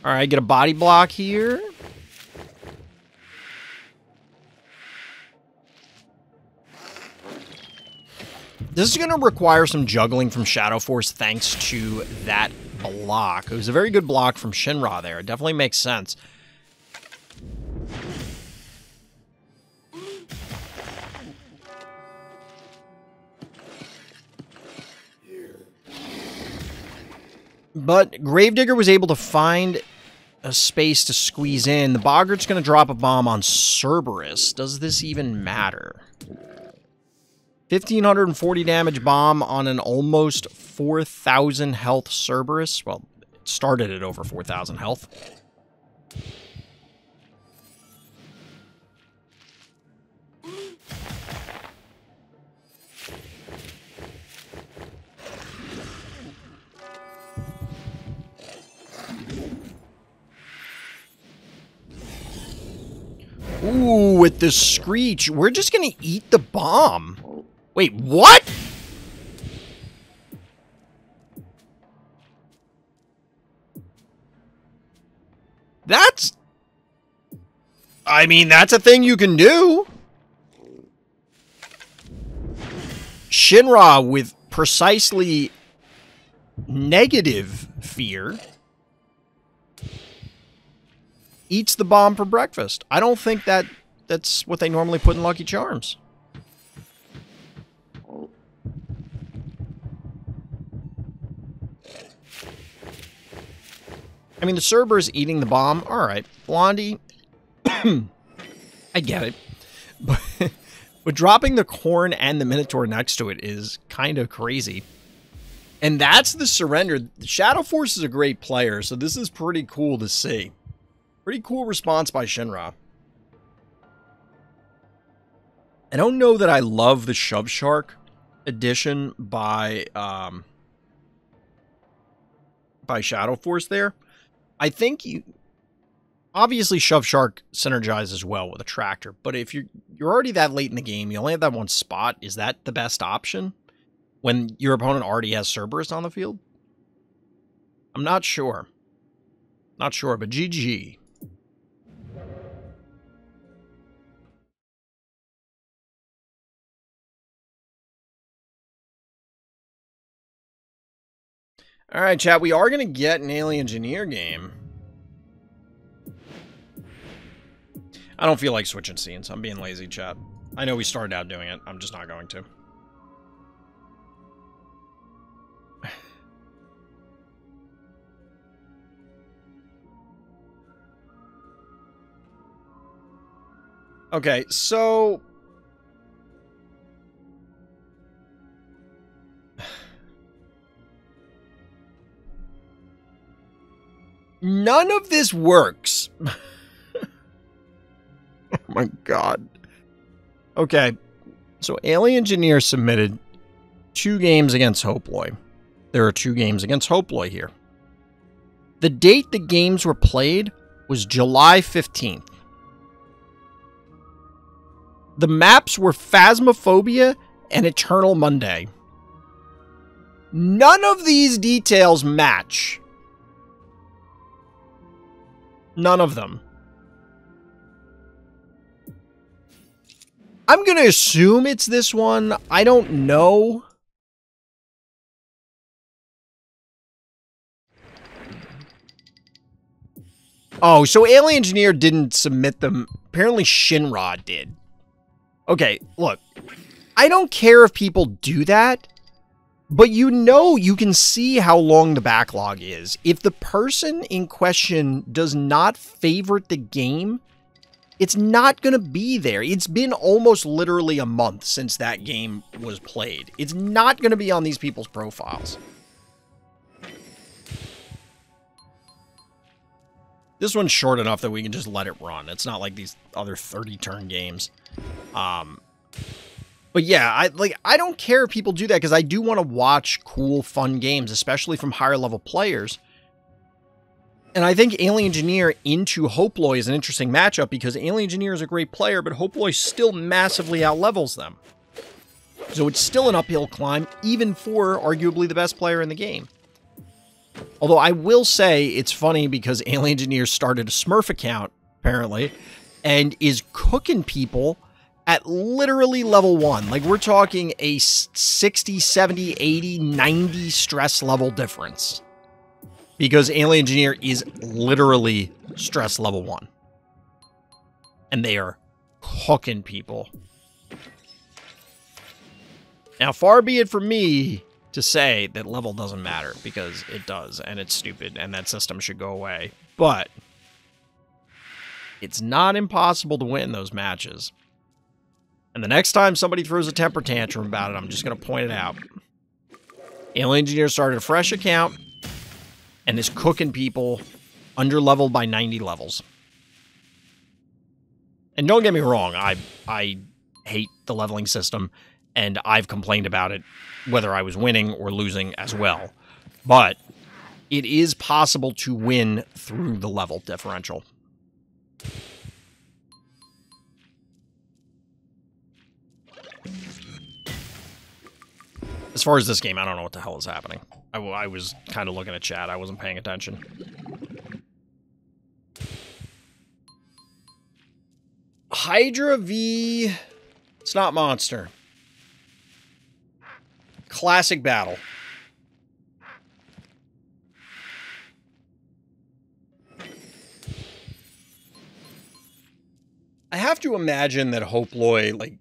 Alright, get a body block here. This is going to require some juggling from Shadow Force thanks to that block. It was a very good block from Shinra there. It definitely makes sense. But Gravedigger was able to find a space to squeeze in. The Boggart's going to drop a bomb on Cerberus. Does this even matter? 1,540 damage bomb on an almost 4,000 health Cerberus. Well, it started at over 4,000 health. Ooh, with the Screech, we're just gonna eat the bomb. Wait, what? That's... I mean, that's a thing you can do. Shinra with precisely negative fear eats the bomb for breakfast. I don't think that's what they normally put in Lucky Charms. I mean, the Cerberus eating the bomb. All right, Blondie. I get it. But dropping the corn and the Minotaur next to it is kind of crazy. And that's the surrender. Shadow Force is a great player, so this is pretty cool to see. Pretty cool response by Shinra. I don't know that I love the Shove Shark addition by Shadow Force there. I think obviously Shove Shark synergizes well with a tractor, but if you're already that late in the game, you only have that one spot, is that the best option when your opponent already has Cerberus on the field? I'm not sure. Not sure, but GG. Alright, chat, we are going to get an Aliengineer game. I don't feel like switching scenes. I'm being lazy, chat. I know we started out doing it. I'm just not going to. Okay, so... none of this works. Oh my god. Okay, so aliengineer submitted 2 games against Hoploy. There are 2 games against Hoploy here. The date the games were played was July 15th. The maps were Phasmophobia and Eternal Monday. None of these details match. None of them. I'm going to assume it's this one. I don't know. Oh, so aliengineer didn't submit them. Apparently Shinra did. Okay, look. I don't care if people do that, but you know you can see how long the backlog is. If the person in question does not favorite the game, it's not going to be there. It's been almost literally a month since that game was played. It's not going to be on these people's profiles. This one's short enough that we can just let it run. It's not like these other 30-turn games. But yeah, I don't care if people do that because I do want to watch cool, fun games, especially from higher-level players. And I think aliengineer into Hoploy is an interesting matchup because aliengineer is a great player, but Hoploy still massively outlevels them. So it's still an uphill climb, even for arguably the best player in the game. Although I will say it's funny because aliengineer started a Smurf account, apparently, and is cooking people at literally level 1. Like, we're talking a 60, 70, 80, 90 stress level difference. Because aliengineer is literally stress level 1. And they are cooking people. Now, far be it from me to say that level doesn't matter, because it does, and it's stupid, and that system should go away. But it's not impossible to win those matches. And the next time somebody throws a temper tantrum about it, I'm just going to point it out. Aliengineer started a fresh account and is cooking people under-leveled by 90 levels. And don't get me wrong, I hate the leveling system, and I've complained about it, whether I was winning or losing as well. But it is possible to win through the level differential. As far as this game, I don't know what the hell is happening. I was kind of looking at chat. I wasn't paying attention. Hydra v... It's not Monster. Classic battle. I have to imagine that Hoploy, like...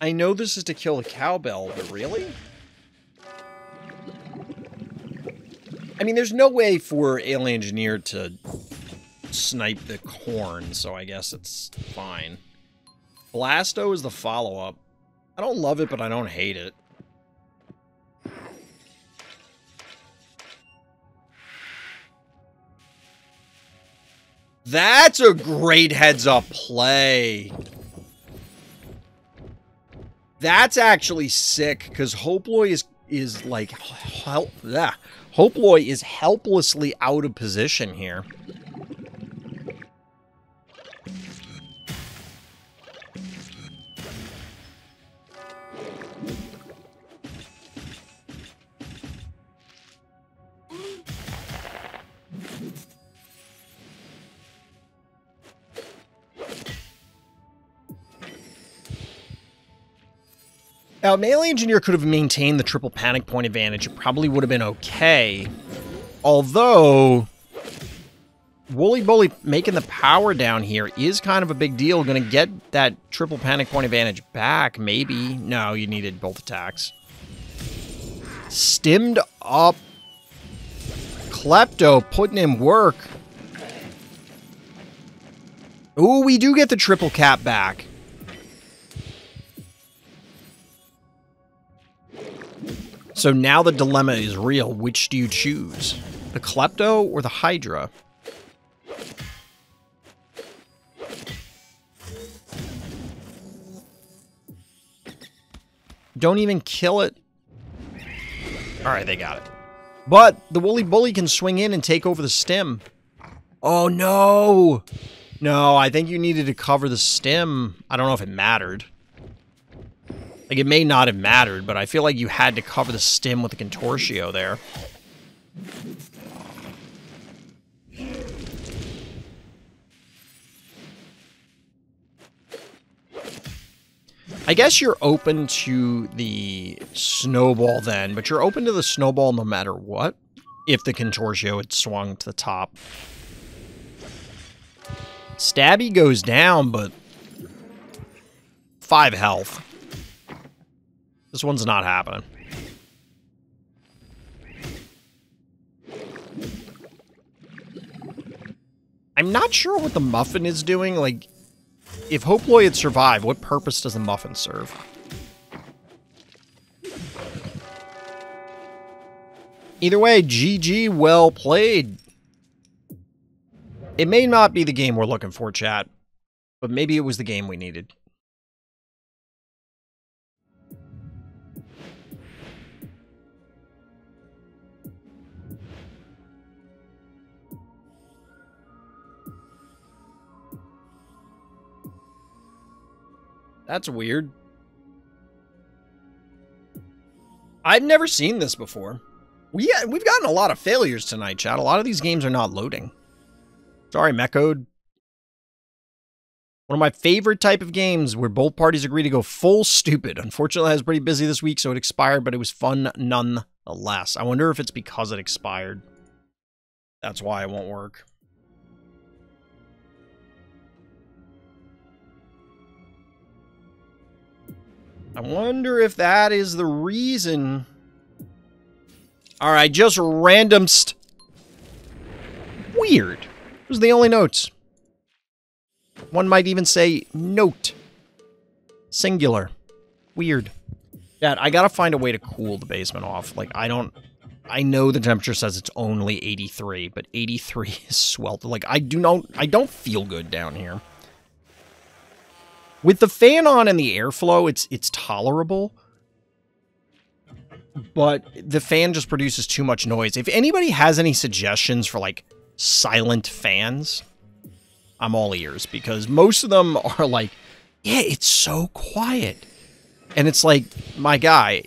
I know this is to kill the cowbell, but really? I mean, there's no way for aliengineer to snipe the corn, so I guess it's fine. Blasto is the follow-up. I don't love it, but I don't hate it. That's a great heads-up play. That's actually sick, because Hoploy is like... Hoploy is helplessly out of position here. Now, aliengineer could have maintained the triple panic point advantage. It probably would have been okay. Although, Woolly Bully making the power down here is kind of a big deal. Gonna get that triple panic point advantage back, maybe. No, you needed both attacks. Stimmed up. Klepto putting in work. Ooh, we do get the triple cap back. So now the dilemma is real. Which do you choose? The Klepto or the Hydra? Don't even kill it. Alright, they got it. But the Woolly Bully can swing in and take over the stem. Oh, no! No, I think you needed to cover the stem. I don't know if it mattered. Like, it may not have mattered, but I feel like you had to cover the stem with the Contortio there. I guess you're open to the snowball then, but you're open to the snowball no matter what, if the Contortio had swung to the top. Stabby goes down, but 5 health. This one's not happening. I'm not sure what the muffin is doing, like... If Hoploy had survived, what purpose does the muffin serve? Either way, GG, well played. It may not be the game we're looking for, chat, but maybe it was the game we needed. That's weird. I've never seen this before. We've gotten a lot of failures tonight, chat. A lot of these games are not loading. Sorry, Mechode. One of my favorite type of games where both parties agree to go full stupid. Unfortunately, I was pretty busy this week, so it expired, but it was fun nonetheless. I wonder if it's because it expired. That's why it won't work. I wonder if that is the reason. Alright, just randomst. Weird. Those are the only notes. One might even say note. Singular. Weird. Dad, I gotta find a way to cool the basement off. Like, I know the temperature says it's only 83, but 83 is swelter. Like, I don't feel good down here. With the fan on and the airflow, it's tolerable. But the fan just produces too much noise. If anybody has any suggestions for, like, silent fans, I'm all ears. Because most of them are like, yeah, it's so quiet. And it's like, my guy,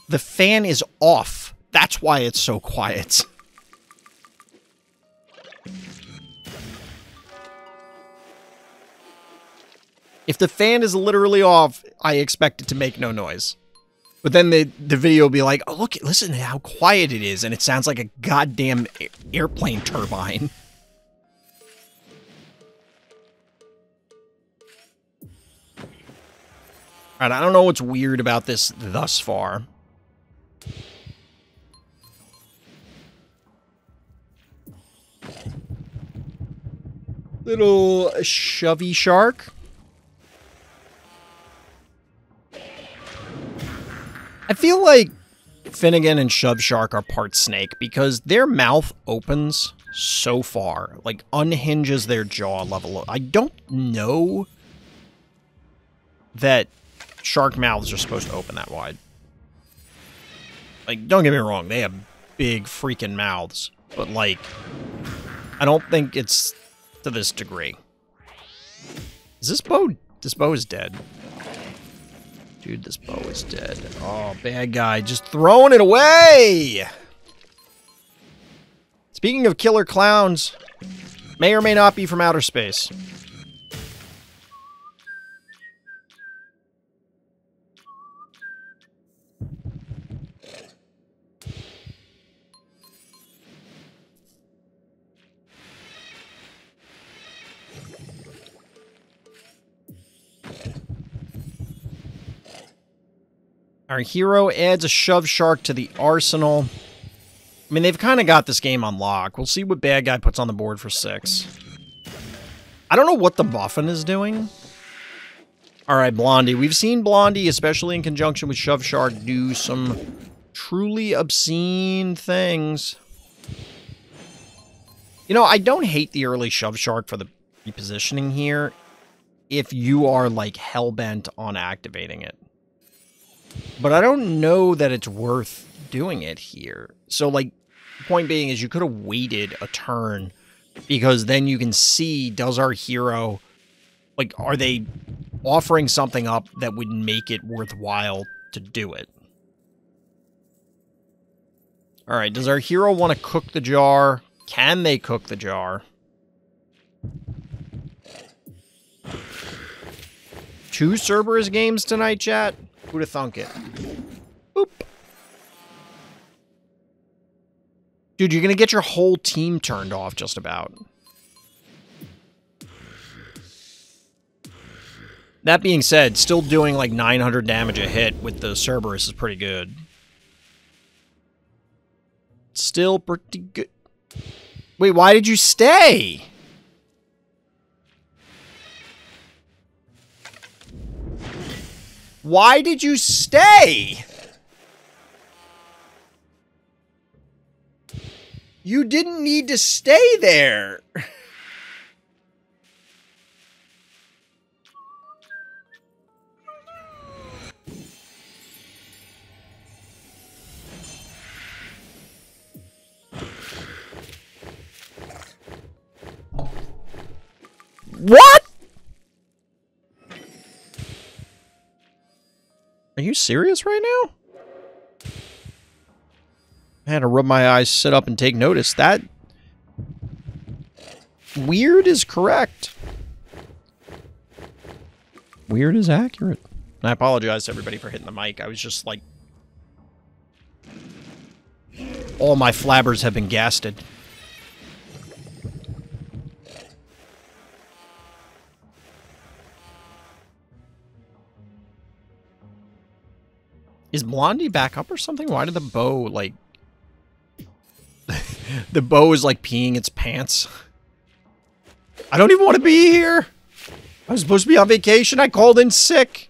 the fan is off. That's why it's so quiet. If the fan is literally off, I expect it to make no noise. But then the video will be like, oh, look, listen to how quiet it is, and it sounds like a goddamn airplane turbine. Alright, I don't know what's weird about this thus far. Little shovey shark. I feel like Finnegan and Shove Shark are part snake because their mouth opens so far, like unhinges their jaw level. I don't know that shark mouths are supposed to open that wide. Like, don't get me wrong, they have big freaking mouths, but like, I don't think it's to this degree. Is this bow? This bow is dead. Dude, this bow is dead. Oh, bad guy. Just throwing it away! Speaking of killer clowns, may or may not be from outer space. Our hero adds a shove shark to the arsenal. I mean, they've kind of got this game on lock. We'll see what bad guy puts on the board for 6. I don't know what the muffin is doing. All right, Blondie. We've seen Blondie, especially in conjunction with Shove Shark, do some truly obscene things. You know, I don't hate the early Shove Shark for the repositioning here if you are, like, hell-bent on activating it. But I don't know that it's worth doing it here. So, like, the point being is you could have waited a turn, because then you can see, does our hero, like, are they offering something up that would make it worthwhile to do it? Alright, does our hero want to cook the jar? Can they cook the jar? 2 Cerberus games tonight, chat? Who'd have thunk it? Boop. Dude, you're gonna get your whole team turned off just about. That being said, still doing like 900 damage a hit with the Cerberus is pretty good. Still pretty good. Wait, why did you stay? Why did you stay? You didn't need to stay there. What? Are you serious right now? I had to rub my eyes, sit up, and take notice. That... Weird is correct. Weird is accurate. And I apologize to everybody for hitting the mic. I was just like... All my flabbers have been gasted. Is Blondie back up or something? Why did the bow, like... the bow is, like, peeing its pants. I don't even want to be here! I was supposed to be on vacation. I called in sick.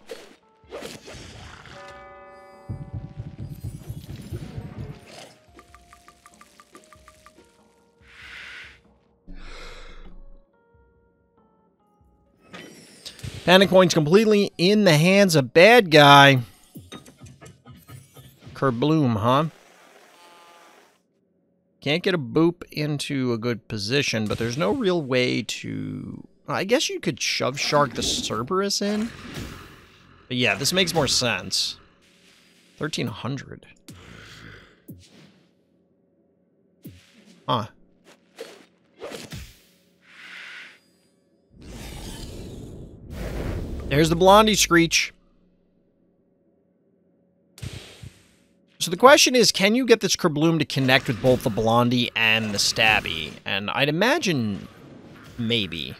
Panic Coin's completely in the hands of bad guy. Kerbloom, huh? Can't get a boop into a good position, but there's no real way to... I guess you could shove shark the Cerberus in. But yeah, this makes more sense. 1,300. Huh. There's the Blondie screech. So the question is, can you get this Kerbloom to connect with both the Blondie and the Stabby? And I'd imagine maybe.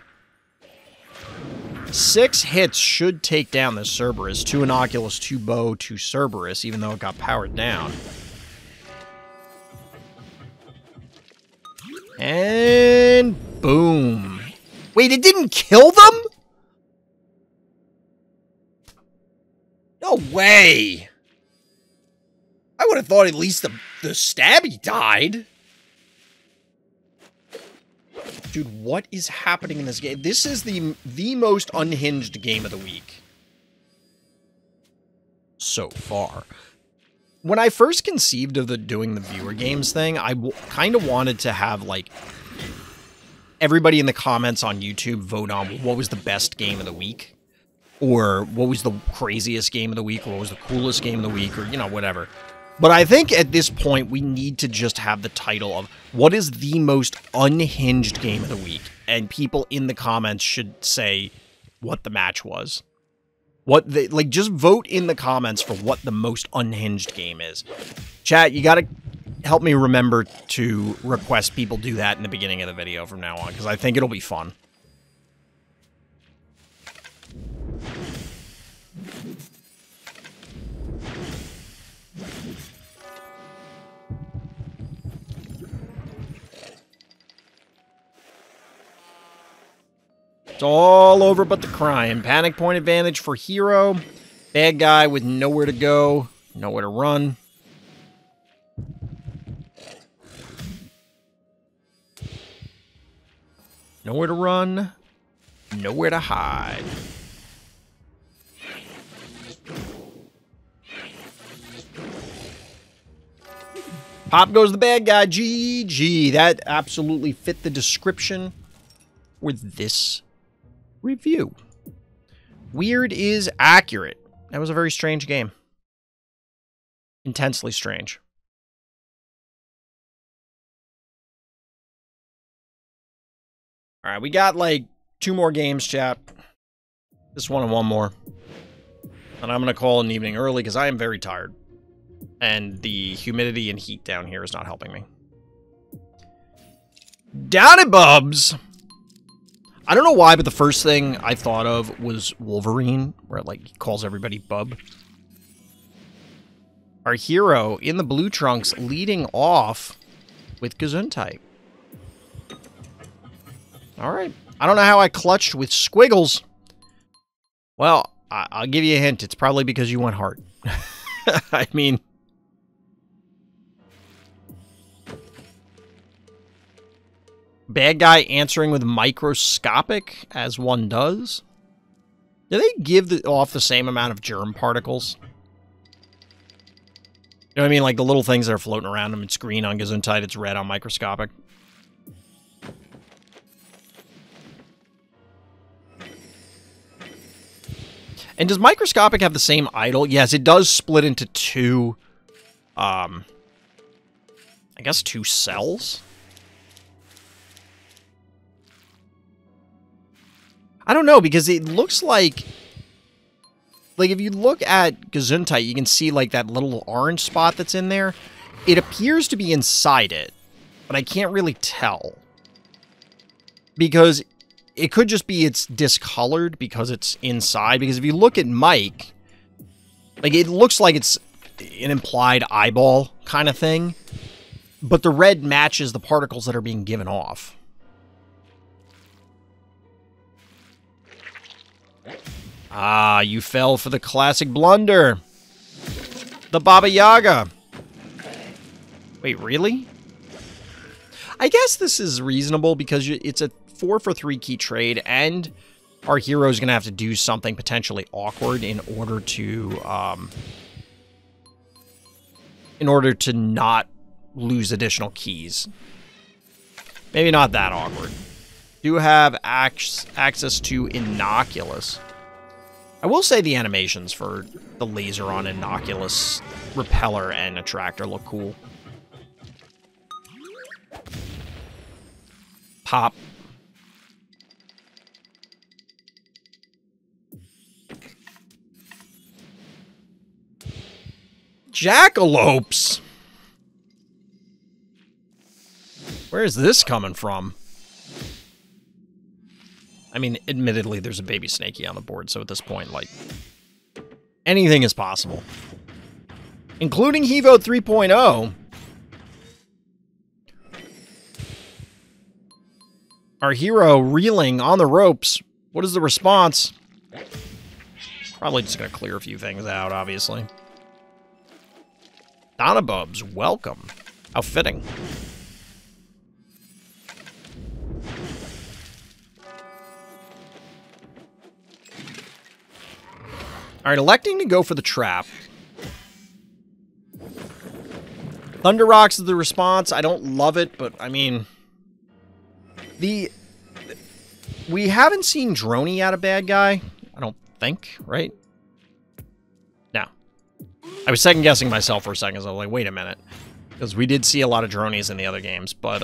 6 hits should take down this Cerberus. 2 Inoculus, 2 Bow, 2 Cerberus, even though it got powered down. And boom. Wait, it didn't kill them? No way. I would have thought at least the Stabby died. Dude, what is happening in this game? This is the most unhinged game of the week. So far. When I first conceived of doing the viewer games thing, I kind of wanted to have, like, everybody in the comments on YouTube vote on what was the best game of the week. Or what was the craziest game of the week, or what was the coolest game of the week, or, you know, whatever. But I think at this point, we need to just have the title of what is the most unhinged game of the week. And people in the comments should say what the match was. Like, just vote in the comments for what the most unhinged game is. Chat, you gotta help me remember to request people do that in the beginning of the video from now on, because I think it'll be fun. It's all over but the crime. Panic point advantage for hero. Bad guy with nowhere to go, nowhere to run. Nowhere to run, nowhere to hide. Pop goes the bad guy. GG. That absolutely fit the description with this review. Weird is accurate. That was a very strange game. Intensely strange. All right, we got like 2 more games, chat. This one and one more. And I'm going to call it an evening early because I am very tired. And the humidity and heat down here is not helping me. Donibubs! I don't know why, but the first thing I thought of was Wolverine, where like he calls everybody bub. Our hero in the blue trunks leading off with Gesundheit. Alright. I don't know how I clutched with squiggles. Well, I'll give you a hint. It's probably because you went hard. I mean... Bad guy answering with microscopic, as one does. Do they give off the same amount of germ particles? You know what I mean? Like the little things that are floating around them. It's green on Gesundheit, it's red on microscopic. And does microscopic have the same idle? Yes, it does split into 2, I guess 2 cells? I don't know, because it looks like if you look at Gesundheit, you can see, like, that little orange spot that's in there. It appears to be inside it, but I can't really tell. Because it could just be it's discolored because it's inside. Because if you look at Mike, like, it looks like it's an implied eyeball kind of thing. But the red matches the particles that are being given off. Ah, you fell for the classic blunder. The Baba Yaga. Wait, really? I guess this is reasonable because it's a 4-for-3 key trade, and our hero is going to have to do something potentially awkward in order to not lose additional keys. Maybe not that awkward. Do have access to Innocuous. I will say the animations for the laser on Innocuous, Repeller, and Attractor look cool. Pop. Jackalopes! Where is this coming from? I mean, admittedly, there's a baby Snakey on the board, so at this point, like, anything is possible. Including Hevo 3.0. Our hero reeling on the ropes. What is the response? Probably just gonna clear a few things out, obviously. Donibubs, welcome. How fitting. Alright, electing to go for the trap. Thunder Rocks is the response. I don't love it, but, I mean... We haven't seen Droney at a bad guy. I don't think, right? No. I was second-guessing myself for a second, so I was like, wait a minute. Because we did see a lot of Dronies in the other games, but,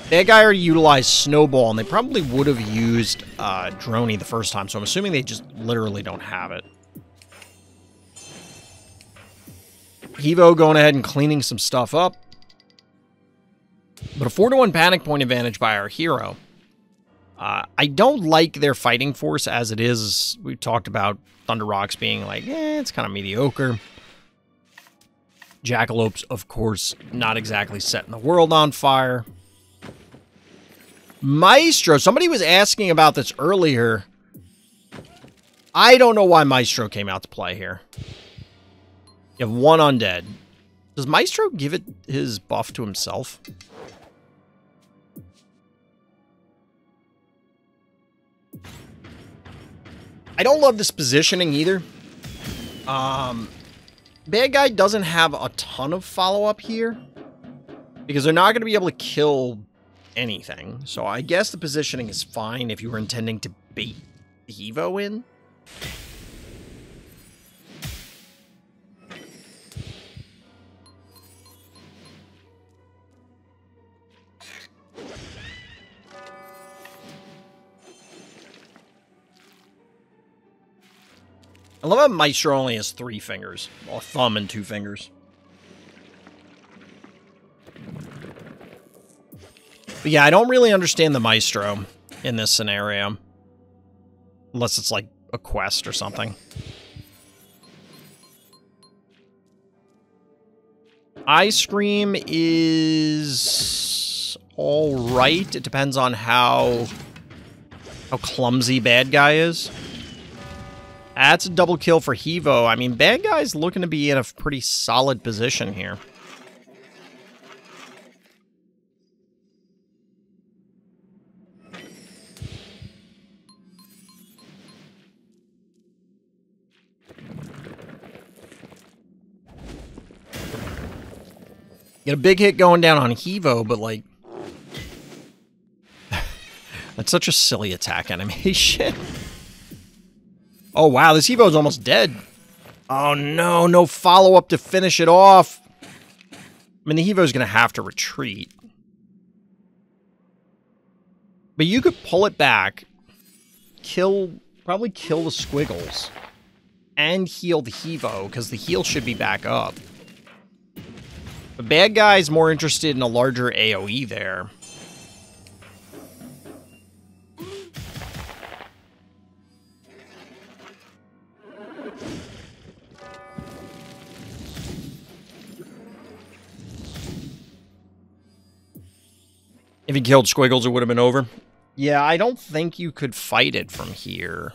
bad guy already utilized Snowball, and they probably would have used, Droney the first time, so I'm assuming they just literally don't have it. Hevo going ahead and cleaning some stuff up. But a 4-to-1 panic point advantage by our hero. I don't like their fighting force as it is. We talked about Thunder Rocks being like, it's kind of mediocre. Jackalopes, of course, not exactly setting the world on fire. Maestro. Somebody was asking about this earlier. I don't know why Maestro came out to play here. You have one undead. Does Maestro give it his buff to himself? I don't love this positioning either. Bad guy doesn't have a ton of follow-up here, because they're not going to be able to kill anything. So I guess the positioning is fine if you were intending to bait the Evo in. I love how Maestro only has 3 fingers. Or thumb and 2 fingers. But yeah, I don't really understand the Maestro in this scenario. Unless it's like a quest or something. Ice Cream is alright. It depends on how clumsy bad guy is. That's a double kill for Hevo. I mean, bad guy's looking to be in a pretty solid position here. Get a big hit going down on Hevo, but like... that's such a silly attack animation. Oh, wow, this Evo is almost dead. Oh, no, no follow-up to finish it off. I mean, the Evo is going to have to retreat. But you could pull it back, probably kill the squiggles, and heal the Evo, because the heal should be back up. The bad guy's more interested in a larger AoE there. If he killed Squiggles, it would have been over. Yeah, I don't think you could fight it from here.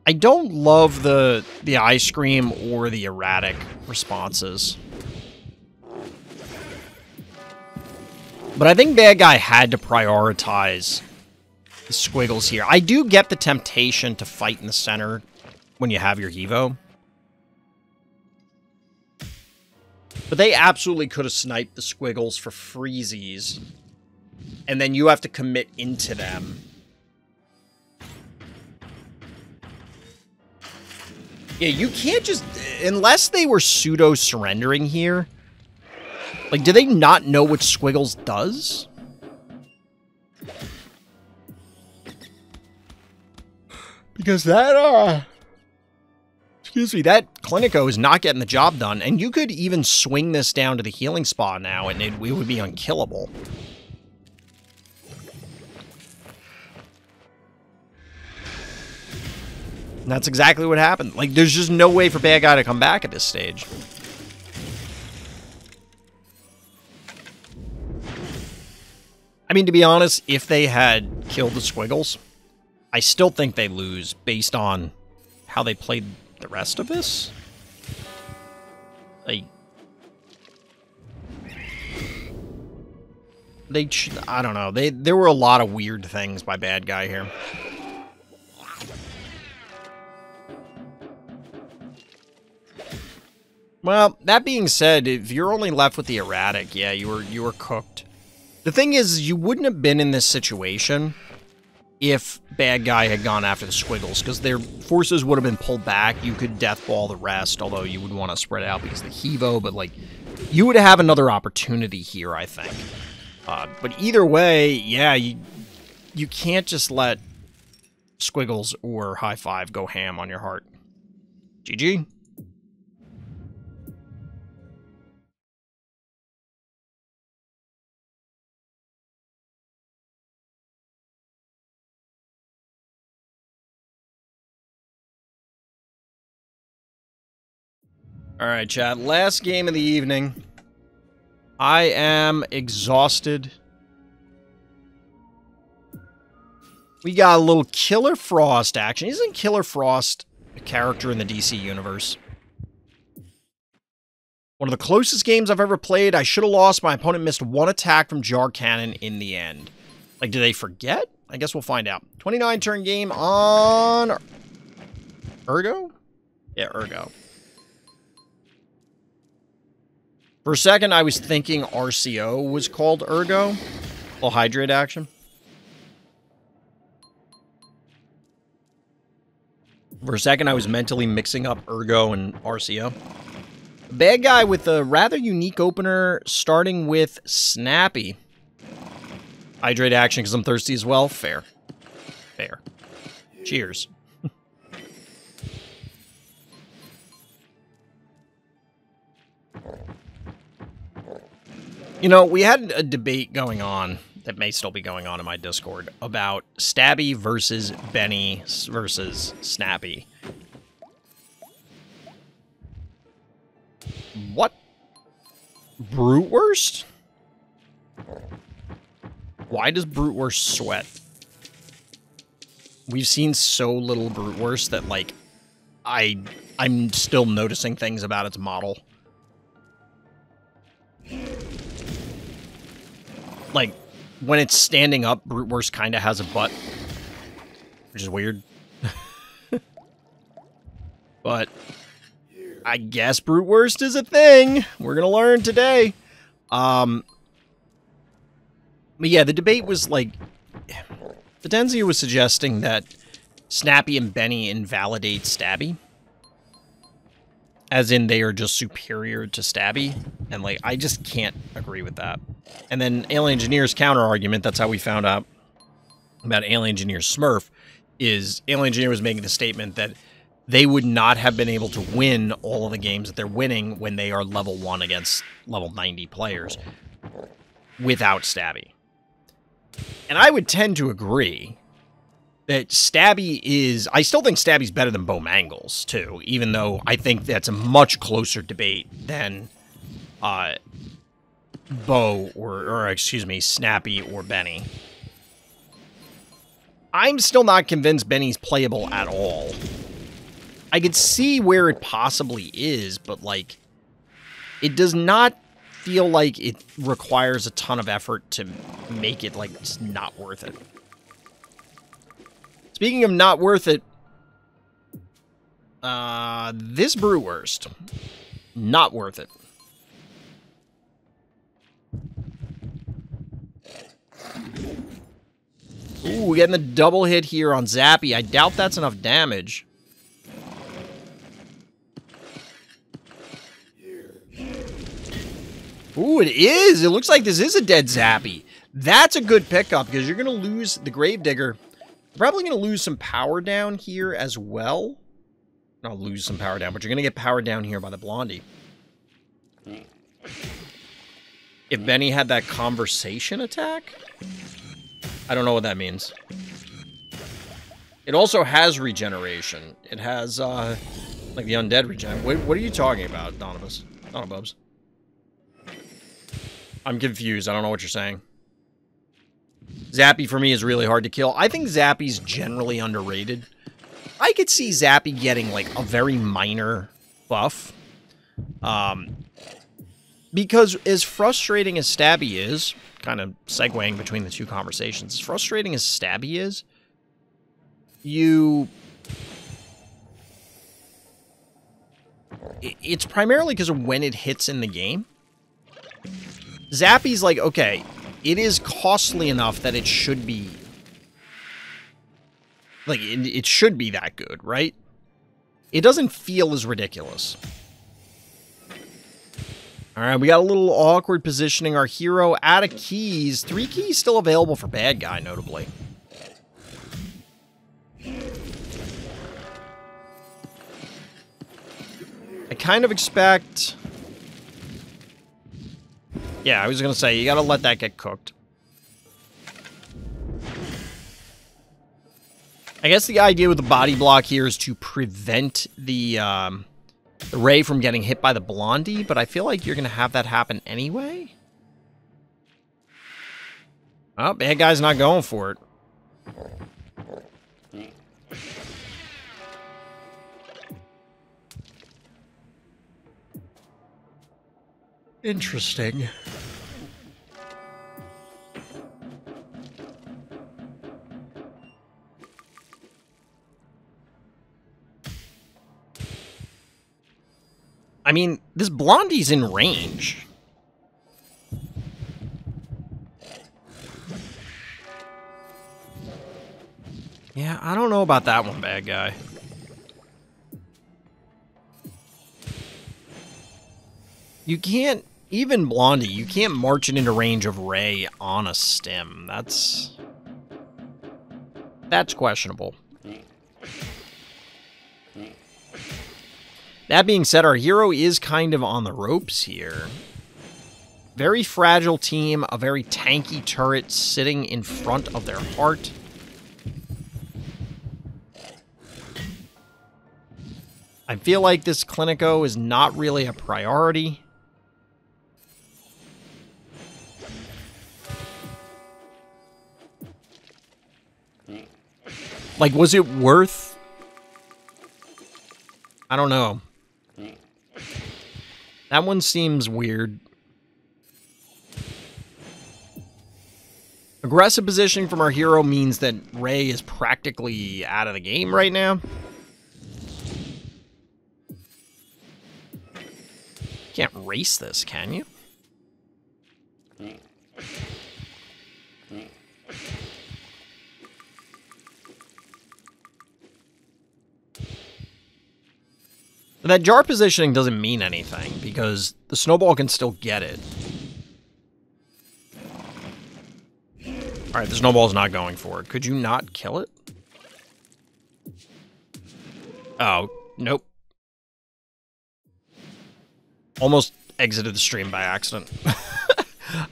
I don't love the Ice Cream or the erratic responses. But I think bad guy had to prioritize the Squiggles here. I do get the temptation to fight in the center when you have your Evo. But they absolutely could have sniped the Squiggles for freezies. And then you have to commit into them. Yeah, you can't just... unless they were pseudo-surrendering here. Like, do they not know what Squiggles does? Because that, excuse me, that Clinico is not getting the job done. And you could even swing this down to the healing spa now, and it would be unkillable. And that's exactly what happened. Like, there's just no way for bad guy to come back at this stage. I mean, to be honest, if they had killed the Squiggles, I still think they lose based on how they played the rest of this. Like, I don't know. There were a lot of weird things by bad guy here. Well, that being said, if you're only left with the erratic, yeah, you were cooked. The thing is, you wouldn't have been in this situation if bad guy had gone after the Squiggles, because their forces would have been pulled back. You could deathball the rest, although you would want to spread it out because of the Hevo, but like, you would have another opportunity here, I think. But either way, yeah, you can't just let Squiggles or High Five go ham on your heart. GG. All right, chat. Last game of the evening. I am exhausted. We got a little Killerfrost action. Isn't Killerfrost a character in the DC universe? One of the closest games I've ever played. I should have lost. My opponent missed one attack from Jar Cannon in the end. Like, do they forget? I guess we'll find out. 29 turn game on... Ergo? Yeah, Ergo. For a second, I was thinking RCO was called Ergo. Little hydrate action. For a second, I was mentally mixing up Ergo and RCO. Bad guy with a rather unique opener, starting with Snappy. Hydrate action because I'm thirsty as well. Fair. Fair. Cheers. You know, we had a debate going on, that may still be going on in my Discord, about Stabby versus Benny versus Snappy. What? Brutewurst? Why does Brutewurst sweat? We've seen so little Brutewurst that, like, I'm still noticing things about its model. Like, when it's standing up, Brutewurst kind of has a butt. Which is weird. But I guess Brutewurst is a thing. We're gonna learn today. But yeah, the debate was like... Fidenzia was suggesting that Snappy and Benny invalidate Stabby. As in, they are just superior to Stabby. And, like, I just can't agree with that. And then Aliengineer's counter-argument, that's how we found out about Aliengineer's Smurf, is Aliengineer was making the statement that they would not have been able to win all of the games that they're winning when they are level 1 against level 90 players without Stabby. And I would tend to agree that Stabby is... I still think Stabby's better than Bo Mangles, too, even though I think that's a much closer debate than Bo or excuse me, Snappy or Benny. I'm still not convinced Benny's playable at all. I could see where it possibly is, but, like, it does not feel like it requires a ton of effort to make it, like, just not worth it. Speaking of not worth it, this Brewwurst, not worth it. Ooh, getting the double hit here on Zappy. I doubt that's enough damage. Ooh, it is! It looks like this is a dead Zappy. That's a good pickup, because you're going to lose the Gravedigger. Probably going to lose some power down here as well. Not lose some power down, but you're going to get power down here by the Blondie. If Benny had that conversation attack? I don't know what that means. It also has regeneration. It has, like the undead regen. What are you talking about, donibubs? I'm confused. I don't know what you're saying. Zappy, for me, is really hard to kill. I think Zappy's generally underrated. I could see Zappy getting, like, a very minor buff. Because as frustrating as Stabby is, kind of segueing between the two conversations, as frustrating as Stabby is, it's primarily because of when it hits in the game. Zappy's like, okay, it is costly enough that it should be... Like, it should be that good, right? It doesn't feel as ridiculous. Alright, we got a little awkward positioning. Our hero out of keys. 3 keys still available for bad guy, notably. I kind of expect... Yeah, I was going to say, you got to let that get cooked. I guess the idea with the body block here is to prevent the Ray from getting hit by the Blondie, but I feel like you're going to have that happen anyway. Oh, bad guy's not going for it. Interesting. I mean, this blondie's in range. Yeah, I don't know about that one, bad guy. You can't, even Blondie, you can't march it into range of Ray on a stim. That's questionable. That being said, our hero is kind of on the ropes here. Very fragile team, a very tanky turret sitting in front of their heart. I feel like this Clinico is not really a priority. Like, was it worth? I don't know. That one seems weird. Aggressive positioning from our hero means that Ray is practically out of the game right now. Can't race this, can you? But that jar positioning doesn't mean anything, because the snowball can still get it. Alright, the snowball's not going for it. Could you not kill it? Oh, nope. Almost exited the stream by accident.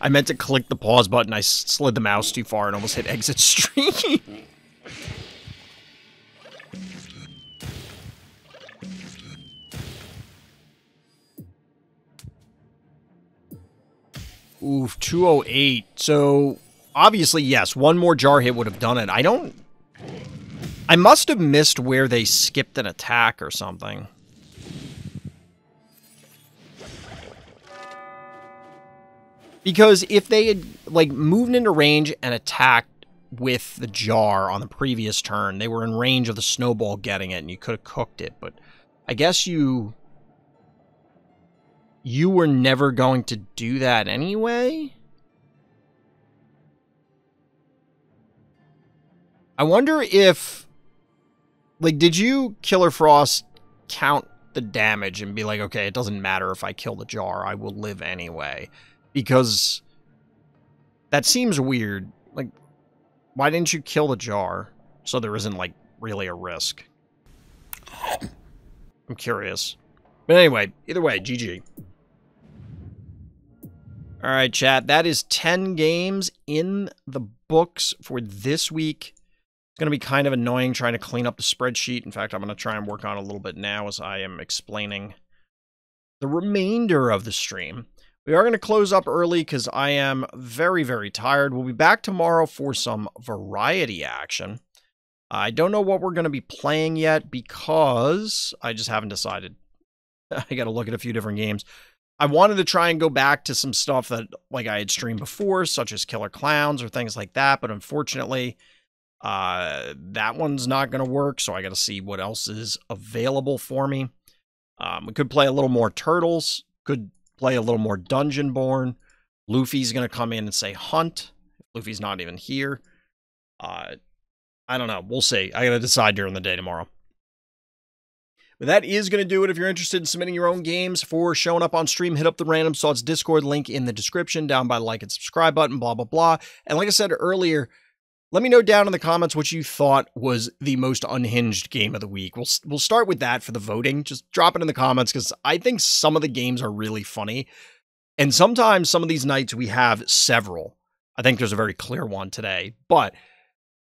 I meant to click the pause button, I slid the mouse too far and almost hit exit stream. Oof, 208. So, obviously, yes, one more jar hit would have done it. I must have missed where they skipped an attack or something. Because if they had, like, moved into range and attacked with the jar on the previous turn, they were in range of the snowball getting it, and you could have cooked it. But I guess you were never going to do that anyway? I wonder if, like, did you, killerfrost, count the damage and be like, okay, it doesn't matter if I kill the jar, I will live anyway? Because that seems weird. Like, why didn't you kill the jar so there isn't, like, really a risk? I'm curious. But anyway, either way, GG. Alright, chat, that is 10 games in the books for this week. It's going to be kind of annoying trying to clean up the spreadsheet. In fact, I'm going to try and work on it a little bit now as I am explaining the remainder of the stream. We are going to close up early because I am very, very tired. We'll be back tomorrow for some variety action. I don't know what we're going to be playing yet because I just haven't decided. I got to look at a few different games. I wanted to try and go back to some stuff that, like, I had streamed before, such as Killer Clowns or things like that, but unfortunately, that one's not going to work, so I got to see what else is available for me. We could play a little more Turtles, could play a little more Dungeonborn. Luffy's going to come in and say Hunt. Luffy's not even here. I don't know. We'll see. I got to decide during the day tomorrow. But that is going to do it. If you're interested in submitting your own games for showing up on stream, hit up the Random Thoughts Discord link in the description down by the like and subscribe button, blah, blah, blah. And like I said earlier, let me know down in the comments what you thought was the most unhinged game of the week. We'll start with that for the voting. Just drop it in the comments because I think some of the games are really funny. And sometimes some of these nights we have several. I think there's a very clear one today. But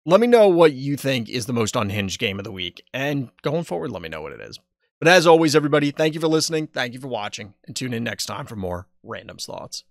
let me know what you think is the most unhinged game of the week. And going forward, let me know what it is. But as always, everybody, thank you for listening. Thank you for watching. And tune in next time for more Random's Thoughts.